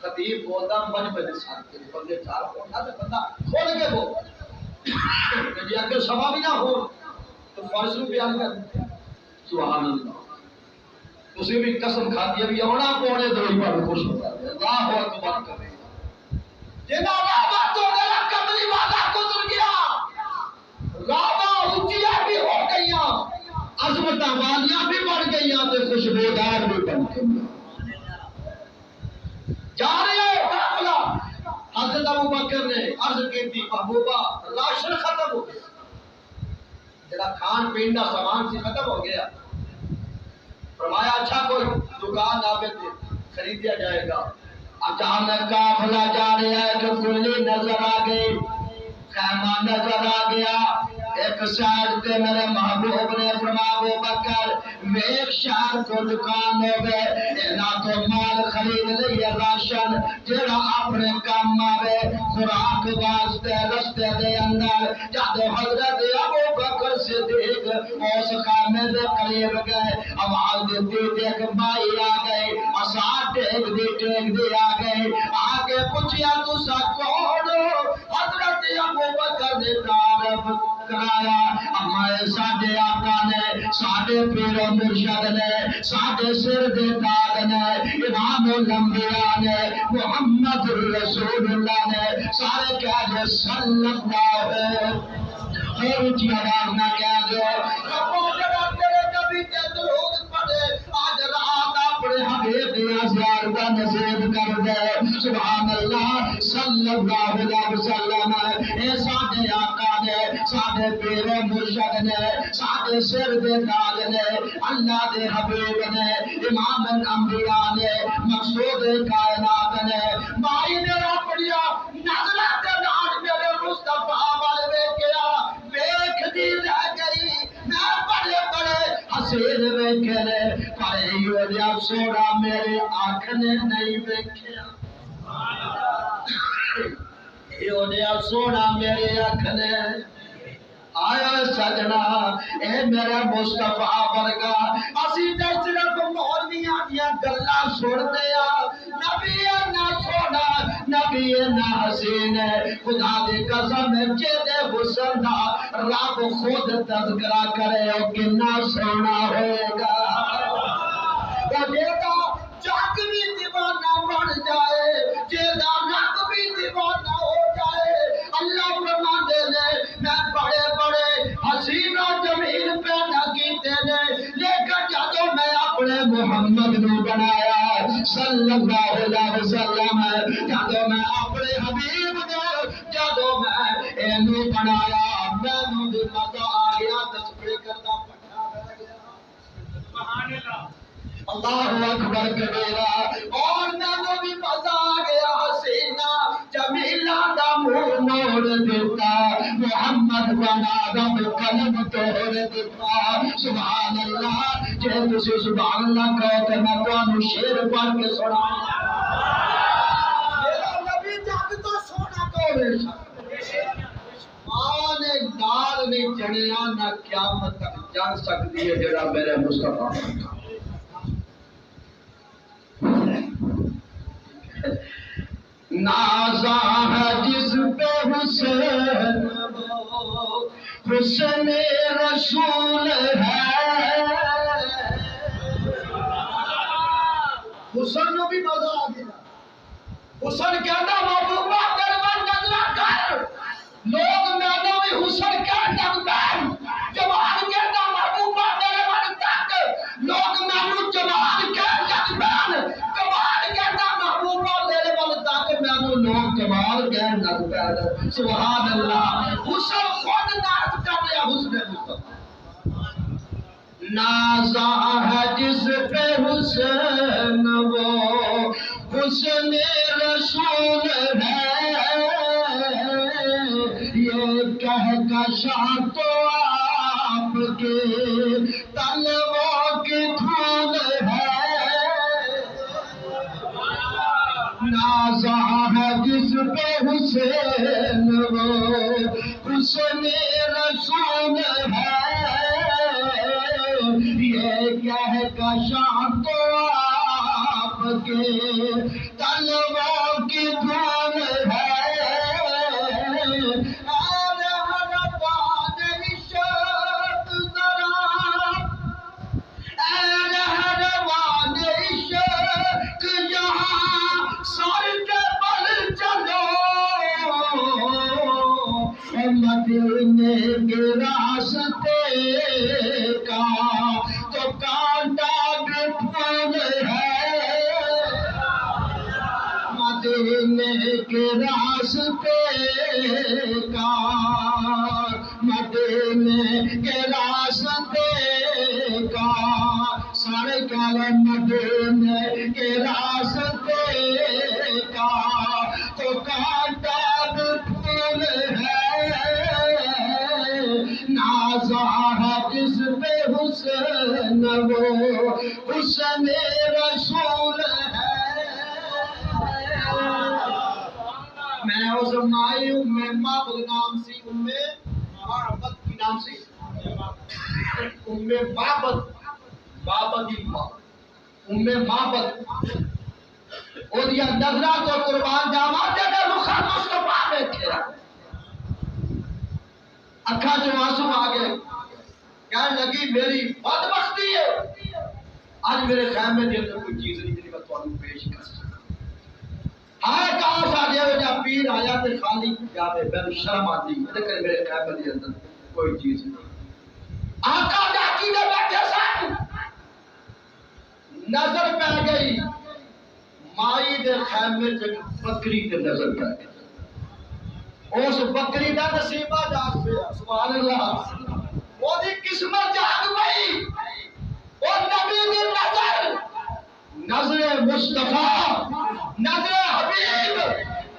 خطیب بولتا بن بنے ساتھ کے بندے چار بولنا تو بندہ کھول کے بولتا کہ اگر سوا بھی نہ ہو تو فرض رو بیان کر سبحان اللہ اسے بھی قسم کھاتی ہے بھی اونا پونے دو ہی پر خوش ہوتا ہے اللہ اکبر کرے جنا رابع تو میرا کمری والا گزر گیا رابع اونچیاں بھی ہو گئیاں عظمتاں والیاں بھی بڑھ گئیاں تو خوشبودار بھی بن گئیاں جا رہے ہو قافلہ حضرت ابو بکر نے عرض کی تھی محبوبہ راشن ختم ہو گیا جڑا کھان پین کا سامان سے ختم ہو گیا فرمایا اچھا کوئی دکان آپے خریدیا جائے گا اچانک قافلہ جا رہا ہے جو کلی نظر آ گئی خیمہ نظر آ گیا ایک سائڈ تے میرے محبوب نے فرمایا ابو بکر ایک شہر کو دکان ہو گئے اینا تو مال خرید لئے راشن جڑا اپنے کام آوے خوراک واسطے رستے دے اندر جب حضرت ابو بکر صدیق اس خیمے دے قریب گئے آواز دیتی دیکھ بھائی آ گئے اساں ٹیک دی آ گئے آگے پوچھیا تسا کون ہو حضرت ابو بکر نے تعارف کرایا ہمارے ساڈے آقا نے ساڈے پیر و مرشد نے ساڈے سر دے تاج نے امام الانبیاء نے محمد رسول اللہ نے سارے کہہ دے صلی اللہ علیہ اور اونچی آواز نہ کہہ دو ربو جڑا تیرے نبی تے درود پڑھے آج رات اپنے حبیب دی ازیار دا نصیب کر دے سبحان اللہ صلی اللہ علیہ وسلم اے ساڈے آقا نے ساڈے پیر و مرشد نے ساڈے سر دے تاج نے اللہ دے حبیب نے امام الانبیاء نے مقصود کائنات نے بھائی میرا پڑیا نظرہ تے نال میرے مصطفیٰ والے ویکھیا ویکھ دی رہ گئی میں بڑے بڑے حسین ویکھے نے پر ایو جا سونا میرے آنکھ نے نہیں ویکھیا ایو جا سونا میرے آنکھ نے آیا سجنا اے میرا مصطفیٰ ورگا اسی تے صرف مولویاں دیاں گلاں سنتے آ نبی نہ سونا نبی نہ حسین خدا دی قسم جے دے حسن دا رب خود تذکرہ کرے او کنا سونا ہوئے گا او جے دا جگ بھی دیوانہ بن جائے جے دا رب بھی دیوانہ ہو جائے اللہ فرماندے نے میں بڑے بڑے حسین و جمیل پیدا کیتے نے لیکن جدو میں اپنے محمد نو بنایا صلی اللہ علیہ وسلم جدو میں اپنے حبیب نو جدو میں اینو بنایا میں نو بھی مزہ آ گیا تسبیح کرنا پڑھا رہ گیا سبحان اللہ اللہ اکبر کبیرہ اور میں بھی مزہ آ گیا حسینہ جمیلہ دا منہ موڑ دیتا محمد بنا رب قلم توڑ دیتا سبحان اللہ جے تسی سبحان اللہ کہو کہ میں تانوں شعر پڑھ کے سنا میرا نبی جگ تو سونا کوے آن ایک دال نہیں چڑھیا نہ قیامت تک جان سکتی ہے جڑا میرے مصطفیٰ نازا ہے جس پہ حسین حسن رسول ہے حسن نو بھی مزہ آ گیا حسن کہتا محبوبہ تیرے من نظرہ کر سبحان اللہ. حسن خود ناز کر لیا حسن مصطفیٰ. نازا ہے جس پہ حسین وہ حسن رسول ہے. یہ کہکشاں تو آپ کے تلووں کی دھول ہے. نازا ہے جس پہ حسین وہ حسن رسول ہے. یہ کہکشاں تو آپ کے تلووں کی دھول ہے. مدینے کے راستے کا تو کانٹا بھی پھول ہے. مدینے کے راستے کا مدینے کے راستے کا سرکل مدینے کے راستے کا تو کانٹا بھی پھول ہے. نازا ہے جس پہ حسین وہ حسن رسول ہے. میں اس مائی محبت نام سی محبت کی نام سی محبت بابت کی محبت اور یہ نظرہ تو قربان جاوا جگہ رخ مصطفیٰ بیٹھے اکھا جو معصوم آگے کہنے لگی میری بدبختی ہے آج میرے خیمے کے اندر کوئی چیز نہیں تھی میں تمہیں پیش کر سکتا. ہائے کہاں سا جے وجہ پیر آیا تے خالی جاوے میں شرم آتی لیکن میرے خیمے کے اندر کوئی چیز نہیں. آقا ڈاکی دے بیٹھے سن نظر پہ گئی مائی دے خیمے سے بکری تے نظر پہ گئی. اس بکری دا نصیبہ جاگ پیا سبحان اللہ. وہ دی قسمت جاگ پئی. وہ نبی دی نظر مصطفیٰ نظر حبیب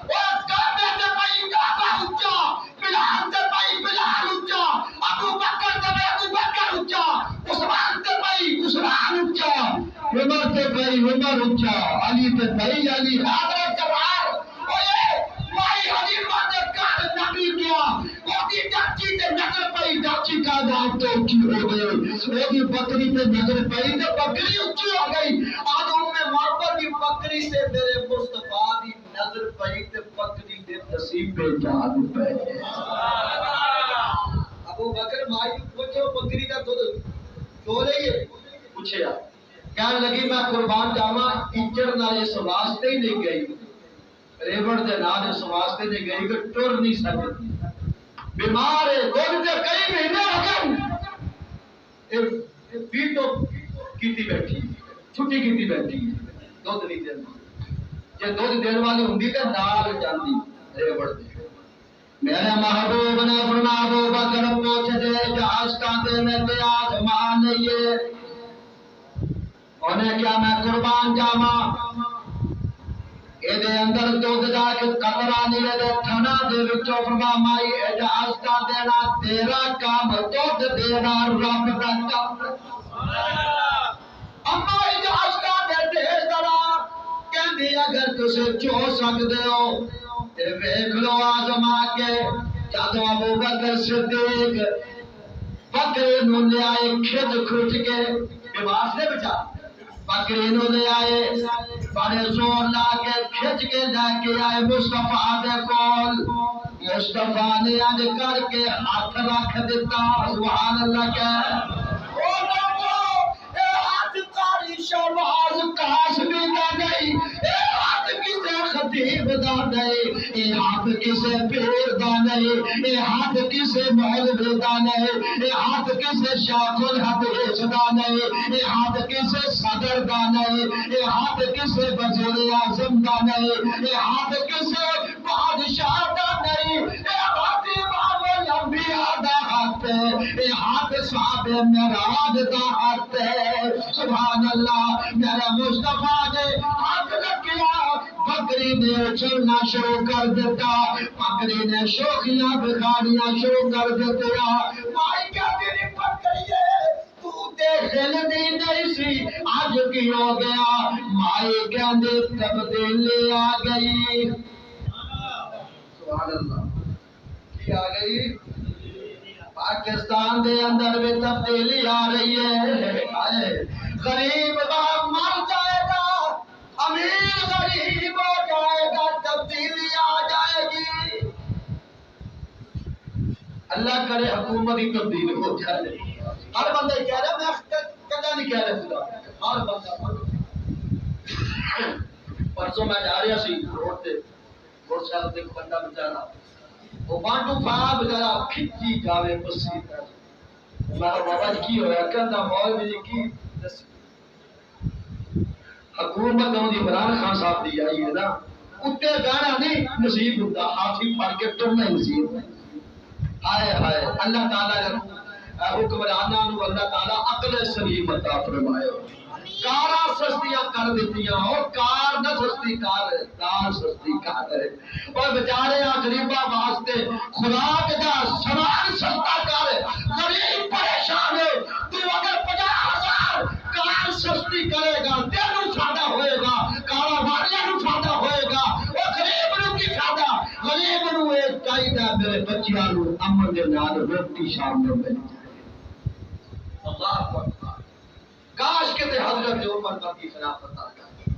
وہ کعبے تے پئی کعبہ اونچا بلال تے پئی بلال اونچا ابو بکر تے پئی ابو بکر اونچا عثمان تے پئی عثمان اونچا عمر تے پئی عمر اونچا علی تے پئی علی حضرت جوار اوئے مائی حلیمہ دے گھر نبی گیا اوہدی ڈاچی تے نظر پئی ڈاچی کا نام تو اونچی ہو گئی. اوہدی بکری تے نظر پئی تے بکری اونچی ہو گئی. آج محبت کی بکری سے میرے مصطفیٰ دی نظر پئی تے بکری دے نصیب پہ جاگ پے. ابو بکر مائی پوچھو بکری دا دودھ جو رہی ہے پوچھیا کہنے لگی میں قربان جاواں اجڑ نال اس واسطے ہی نہیں گئی ریوڑ دے نال اس واسطے نہیں گئی کہ ٹر نہیں سکتی بیمار ہے دودھ تے کئی مہینے ہو گئے پیٹو کیتی بیٹھی چھٹی کیتی بیٹھی دودھ نہیں دینا جے دودھ دین والی ہوندی تے نال جاندی ریوڑ دے. میرے محبوب نے فرمایا ابو بکر پوچھ دے جہاز کا دے میں تے آسمان یہ انہیں کیا میں قربان جاواں اے دے اندر دودھ دا کہ قطرہ نہیں دے تھنا دے وچوں فرما مائی جہاز کا دینا تیرا کام دودھ دینا رب دا کام. اما جہاز کا دے ذرا کہندی اگر تسے چو سکدے ہو تے ویکھ لو آزما کے جدوں ابو بکر صدیق بکرے نوں لے آئے کھج کھج کے بیمار سے بچا بکرے نوں لے آئے بڑے زور لا کے کھج کے لے کے آئے مصطفیٰ دے کول. مصطفیٰ نے اج کر کے ہاتھ رکھ دیتا سبحان اللہ کہ شہباز قاسمی دا نہیں اے ہاتھ کسے خطیب دا نہیں یہ ہاتھ کسے پیر دا نہیں، یہ ہاتھ کسے مولوی دا نہیں، یہ ہاتھ کسے شیخ الحدیث دا نہیں، یہ ہاتھ کسے صدر دا نہیں، یہ ہاتھ کسے وزیر اعظم دا نہیں، یہ ہاتھ کسے بادشاہ دا نہیں، یہ ہاتھ امام الانبیاء دا ہاتھ ہے، یہ ہاتھ صاحب معراج دا ہاتھ ہے۔ سبحان اللہ، میرا مصطفیٰ نے ہاتھ رکھیا، بکری نے اچھلنا شروع کر دیتا، بکری نے شوخیاں بکھاڑیاں شروع کر دیتا۔ مائی کیا تیری بکری ہے، تو تے کھلدی نہیں سی، آج کی ہو گیا؟ مائی کہندی تبدیلی آ گئی۔ سبحان اللہ، کی آ گئی؟ پاکستان دے اندر بھی تبدیلی آ رہی ہے۔ غریب باپ مر جائے گا، امیر غریب ہو جائے گا، تبدیلی آ جائے گی۔ اللہ کرے حکومت ہی تبدیل ہو جائے۔ ہر بندہ کہہ رہا، میں کدھا نہیں کہہ رہا خدا، ہر بندہ۔ پرسوں میں جا رہا سی روڈ تے، موٹر سائیکل تے بندہ بیچارا وہ بانٹو فاہ بچارا کھچی جاوے بسی کر۔ میں بابا جی کی ہویا کہندا مولوی جی کی حکومت دی عمران خان صاحب دی آئی ہے نا، اتے گانا نہیں نصیب ہوتا، ہاتھی پھڑ کے ٹرنا نصیب ہے۔ ہائے ہائے، اللہ تعالیٰ نے حکمراناں نو اللہ تعالیٰ عقل سلیم عطا فرمائے۔ کاراں سستیاں کر دیتیاں، اور کار نہ سستی کار ہے، کار سستی کار ہے۔ اور بیچارے غریباں واسطے خوراک دا سامان سستا کر، غریب پریشان ہے۔ تو اگر 50,000 کار سستی کرے گا، تینوں فائدہ ہوئے گا، کارا والیاں نو فائدہ ہوئے گا، اور غریب نو کی فائدہ؟ غریب نو ایک چاہیے میرے بچیاں نو امن دے نال روٹی شام میں مل جائے۔ اللہ اکبر، کاش کہ حضرت عمر کی خلافت آ جائے،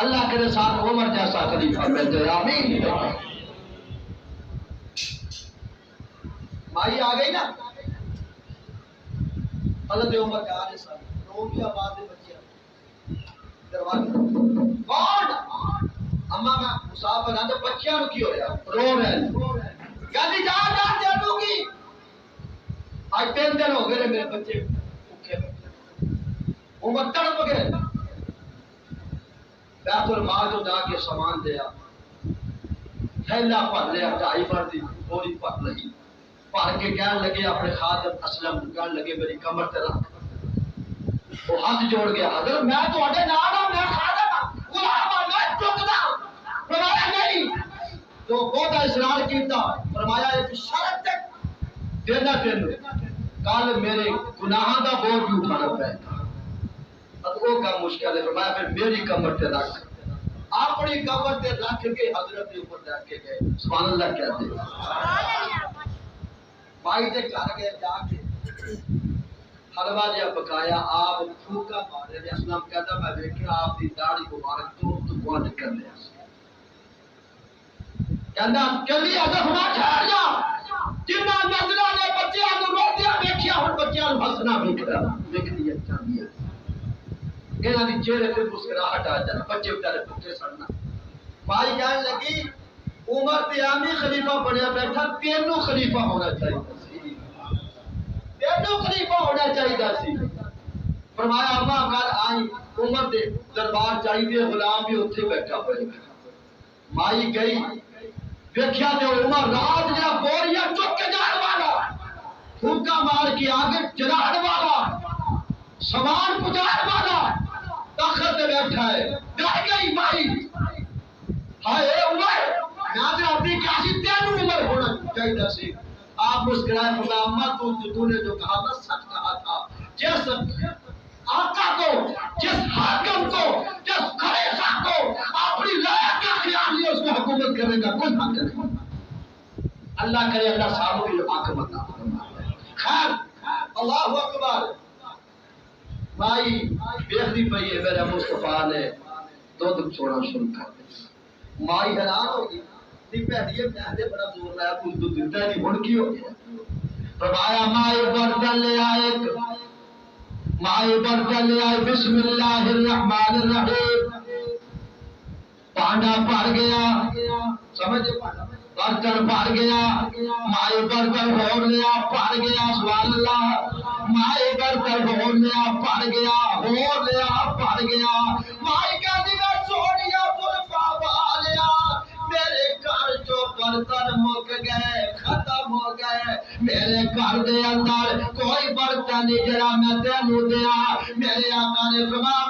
اللہ کے ساتھ عمر جیسا خلیفہ مل جائے۔ آمین۔ مائی آ گئی نا، حضرت عمر کا آنے ساتھ رو بھی آواز دے بچیاں دروازے کون اما میں مسافر ہاں، تو بچیاں نو کی ہویا رو رہے ہیں، کہتی جا جا دے دوں گی، آج 3 دن ہو گئے میرے بچے بھوکے بیٹھے۔ عمر تڑپ گئے، بیت المال جو جا کے سامان دیا، تھیلا بھر لیا، ڈھائی بھر دی بوری بھر لگی، بھر کے کہنے لگے اپنے خادم اسلم کہنے لگے میری کمر تے رکھ۔ وہ ہاتھ جوڑ گیا، حضرت میں تواڈے نال ہاں، میں خادم ہاں، غلام ہاں، میں چکدا۔ فرمایا نہیں، تو بہت اصرار کیتا، فرمایا ایک شرط دینا تینوں، کل میرے گناہاں دا بوجھ بھی اٹھانا پائے گا۔ اب وہ کام مشکل ہے، فرمایا پھر میری کمر تے رکھ۔ اپنی کمر تے رکھ کے حضرت کے اوپر رکھ کے گئے۔ سبحان اللہ کہتے ہیں۔ بھائی دے گھر گئے، جا کے حلوہ جہا پکایا، آپ پھوکا مارے، اسلام کہتا میں دیکھا آپ دی داڑھی مبارک تو گوانڈ کر لیا۔ کہنا چلی حضرت فرما ٹھہر جا، جنہ نظرہ نے بچیاں نو روندیاں ویکھیا، ہن بچیاں نو ہسنا ویکھ دیا چاہیے۔ انہاں دی چہرے تے مسکراہٹ آ جائے، بچے بیچارے بھوکے سڑنا۔ مائی کہنے لگی عمر تے آمی خلیفہ بنیا بیٹھا، تینوں خلیفہ ہونا چاہیے سی، تینوں خلیفہ ہونا چاہیے سی۔ فرمایا اما گھر آئی، عمر دے دربار چاہیے، غلام بھی اتھے بیٹھا ہوئے۔ مائی گئی، دیکھیا تے عمر رات جا بوریاں چک کے جان والا، پھوکا مار کے آگے چلاڑ والا، سامان پہنچانے والا، تخت پہ بیٹھا ہے۔ ڈر گئی مائی، ہائے عمر ناظراتی کیسی تینوں عمر ہونا چاہیے سی۔ آپ مسکرائے، فرمایا اما تو نے جو کہا تھا سچ کہا تھا۔ جس آقا کو، جس حاکم کو، جس خلیفہ کو اپنی لائق کا خیال نہیں اس کو حکومت کرنے کا کوئی حق نہیں۔ اللہ کرے اللہ صاحب کی حاکم عطا فرمائے۔ خیر اللہ اکبر۔ مائی دیکھتی پئی ہے میرے مصطفیٰ نے دودھ چھوڑنا شروع کر دیا۔ مائی حیران ہوگی، دی پہلی میں نے بڑا زور لایا، کچھ دودھ دیتا نہیں، ہن کی ہو گیا؟ فرمایا مائی برتن لے آئے، مائی برتن لے آئے، بسم اللہ الرحمن الرحیم، بھانڈا بھر گیا سمجھ برتن بھر گیا مائی برتن ہو لیا بھر گیا سبحان اللہ مائی برتن ہو لیا بھر گیا بھر گیا مائی کا دیگر سوڑیا پلفا بالیا میرے گھر جو برتن مک گئے ختم ہو گئے میرے گھر دے اندر کوئی برتن نہیں جڑا میں تینوں دیا میرے آقا نے فرمایا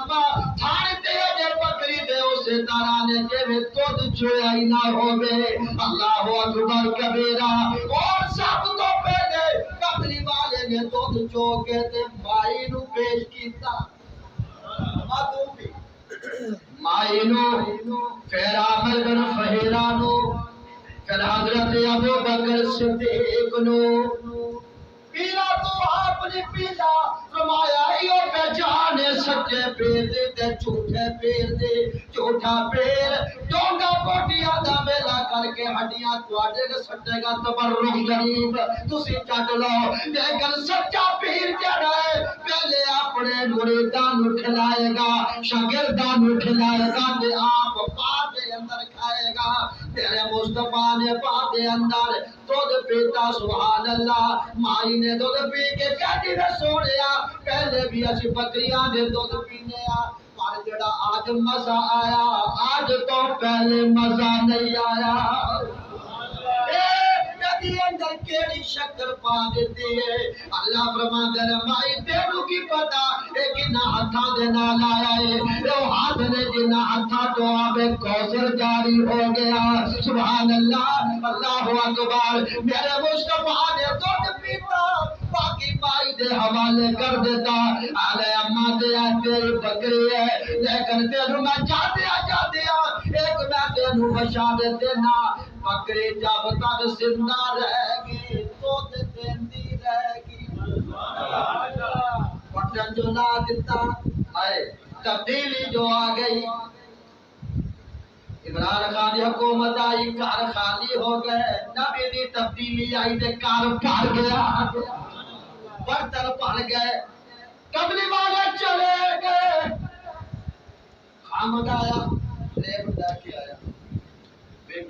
تھانے تے جے بکری دے اسے طرح نے جے تود چویا ہی نہ ہوے اللہ اکبر کبیرہ اور سب تو پہلے کملی والے نے تود چو کے تے مائی نو پیش کیتا مائی نو پھر عامر بن فہیرہ نو پھر حضرت ابو بکر صدیق نو پیلا تو آپ نے پیلا فرمایا ایو پہچانے سچے پیر دے تے جھوٹے پیر دے جھوٹا پیر ڈونگا بوٹیاں دا میلا کر کے ہڈیاں تواڈے کے سٹے گا تبرک غریب تسی چٹ لو لیکن سچا پیر جڑا ہے پہلے اپنے مریداں نو کھلائے گا شاگرداں نو کھلائے گا تے آپ بعد دے اندر کھائے گا تیرے مصطفیٰ نے بعد دے اندر دودھ پیتا سبحان اللہ مائی نے دودھ پی کے کہتی نے سوڑیا پہلے بھی اسی بکریاں دے دودھ پینے پر جڑا آج مزہ آیا آج تو پہلے مزہ نہیں آیا ندی اندر کیڑی شکر پا دیتی ہے اللہ فرماتا ہے مائی تینوں کی پتا ایک نہ ہتھاں دے نال آیا ہے او ہاتھ نے جنہ ہتھاں تو آب کوثر جاری ہو گیا سبحان اللہ اللہ اکبر میرے مصطفیٰ نے دودھ پیتا باقی مائی دے حوالے کر دیتا آلے اماں دے تیری بکری ہے لیکن تینوں میں جاتے ایک میں تینوں بشارت دینا بکری جب تک زندہ رہے گی تو دیندی رہے گی بٹن جو لا دیتا ہے تبدیلی جو آ گئی عمران خان کی حکومت آئی گھر خالی ہو گئے نبی دی تبدیلی آئی تے گھر بھر گیا برتن بھر گئے کملی والے چلے گئے خامد آیا ریب لے کے آیا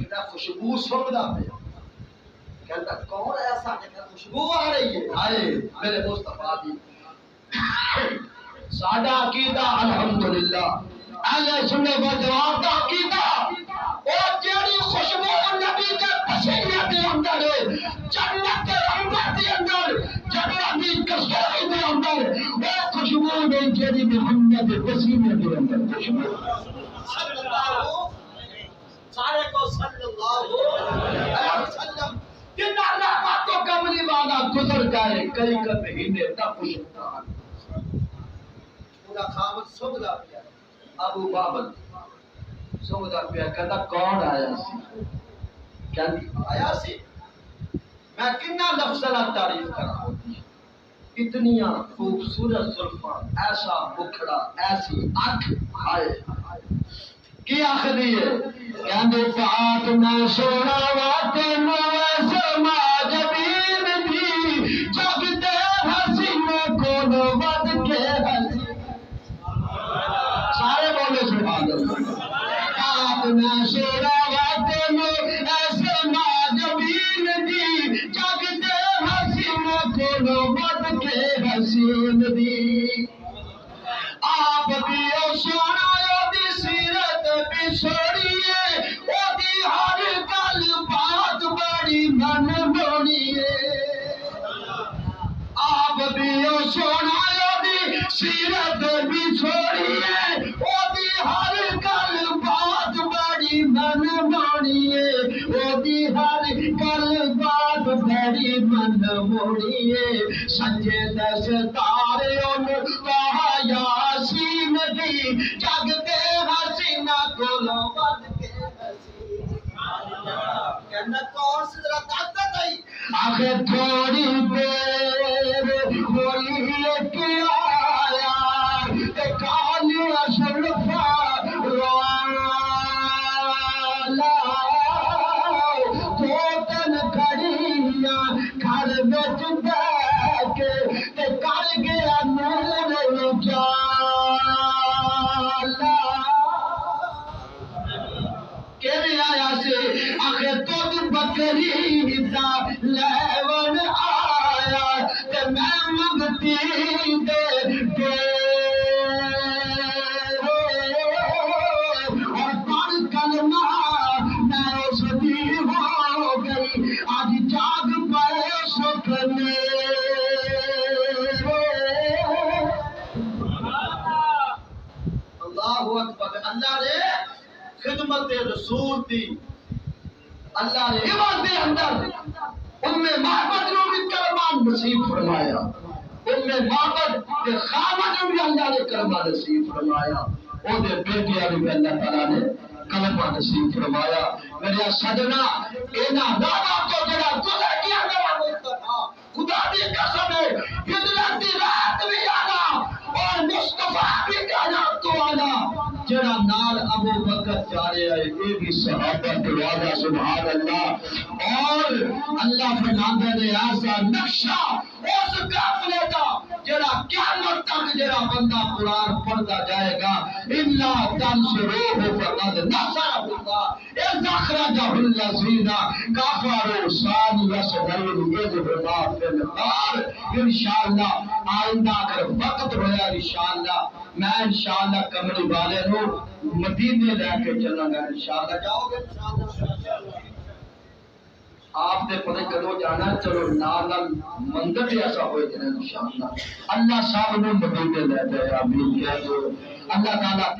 بیٹا خوشبو سونگدا پیا کہتا کون ہے ساڈے گھر خوشبو آ رہی ہے ہائے میرے مصطفیٰ دی ساڈا عقیدہ الحمدللہ اہل سنت و جماعت دا عقیدہ او جیڑی خوشبو نبی کے پسینے دے اندر جنت کے رنگت دے اندر جنت دی کشتائی دے اندر او خوشبو نہیں جیڑی محمد پسینے دے اندر خوشبو صلی اللہ سارے کو صلی اللہ علیہ وسلم جن رحمتوں کملی والا گزر جائے کئی کا مہینے نہ خوشبو پورا خامد سوگدا پیا ابو بابل سوگدا پیا کہتا کون آیا سی کہتی آیا سی میں کنا لفظ تعریف کرا اتنیاں خوبصورت زلفاں ایسا بکھڑا ایسی آنکھ ہائے کی آخری ہے کہندے پاک میں سونا واتے نوے جبین دی جگ دے حسین کون ود کے حسین سارے بولے سبحان اللہ پاک میں سونا واتے نوے جبین دی جگ دے حسین کون ود کے حسین دی آپ بھی او سونا سیرت بھی سوڑیے او دی ہر گل بات بڑی من بونیے آپ بھی او سونا او دی سیرت بھی سوڑیے او دی ہر گل بات بڑی من بونیے او دی ہر گل بات بڑی من بونیے سجے دس تارے ان کہا یاسین دی جگ دے حسینہ کولو ود کے حسین کہنا کون سی ذرا طاقت آئی آخر تھوڑی دیر ہوئی ایک آیا تے کالی اشرفا والا دو تن کھڑیاں گھر وچ بیٹھ کے تے کر گیا نور جالا اپنے اللہ اکبر. اللہ نے خدمت رسول دی، اللہ نے عوض دے اندر محبت نو بھی کرمان نصیب فرمایا، محبت کے خامد نو بھی اللہ نے کلمہ نصیب فرمایا، او دے بیٹیاں بھی اللہ تعالیٰ نے کلمہ نصیب فرمایا. میرے سجنا اینا دادا کو جڑا گزر گیا میرا مصطفیٰ، خدا دی قسم ہے ہجرت دی رات بھی آنا اور مصطفیٰ بھی کہنا تو آنا. جڑا نال ابو بکر جا رہے ہیں یہ بھی صحابہ کے وعدہ سبحان اللہ. اور اللہ فرماتا ہے ایسا نقشہ اس قافلے کا جڑا قیامت تک جڑا بندہ قرآن پڑھتا جائے گا الا تنصروه فقد نصره اللہ اذ اخرجه الذين كفروا ثاني اثنين اذ هما في الغار. انشاءاللہ آئندہ اگر وقت ہویا انشاءاللہ میں انشاءاللہ کمرے والے نو مدینے لے کے چلاں گا. انشاءاللہ جاؤ گے انشاءاللہ آپ نے پتہ کدو جانا چلو نال مندر بھی ایسا ہوئے جنہیں انشاءاللہ اللہ صاحب نے مدینے لے جائے. آمین. اللہ تعالیٰ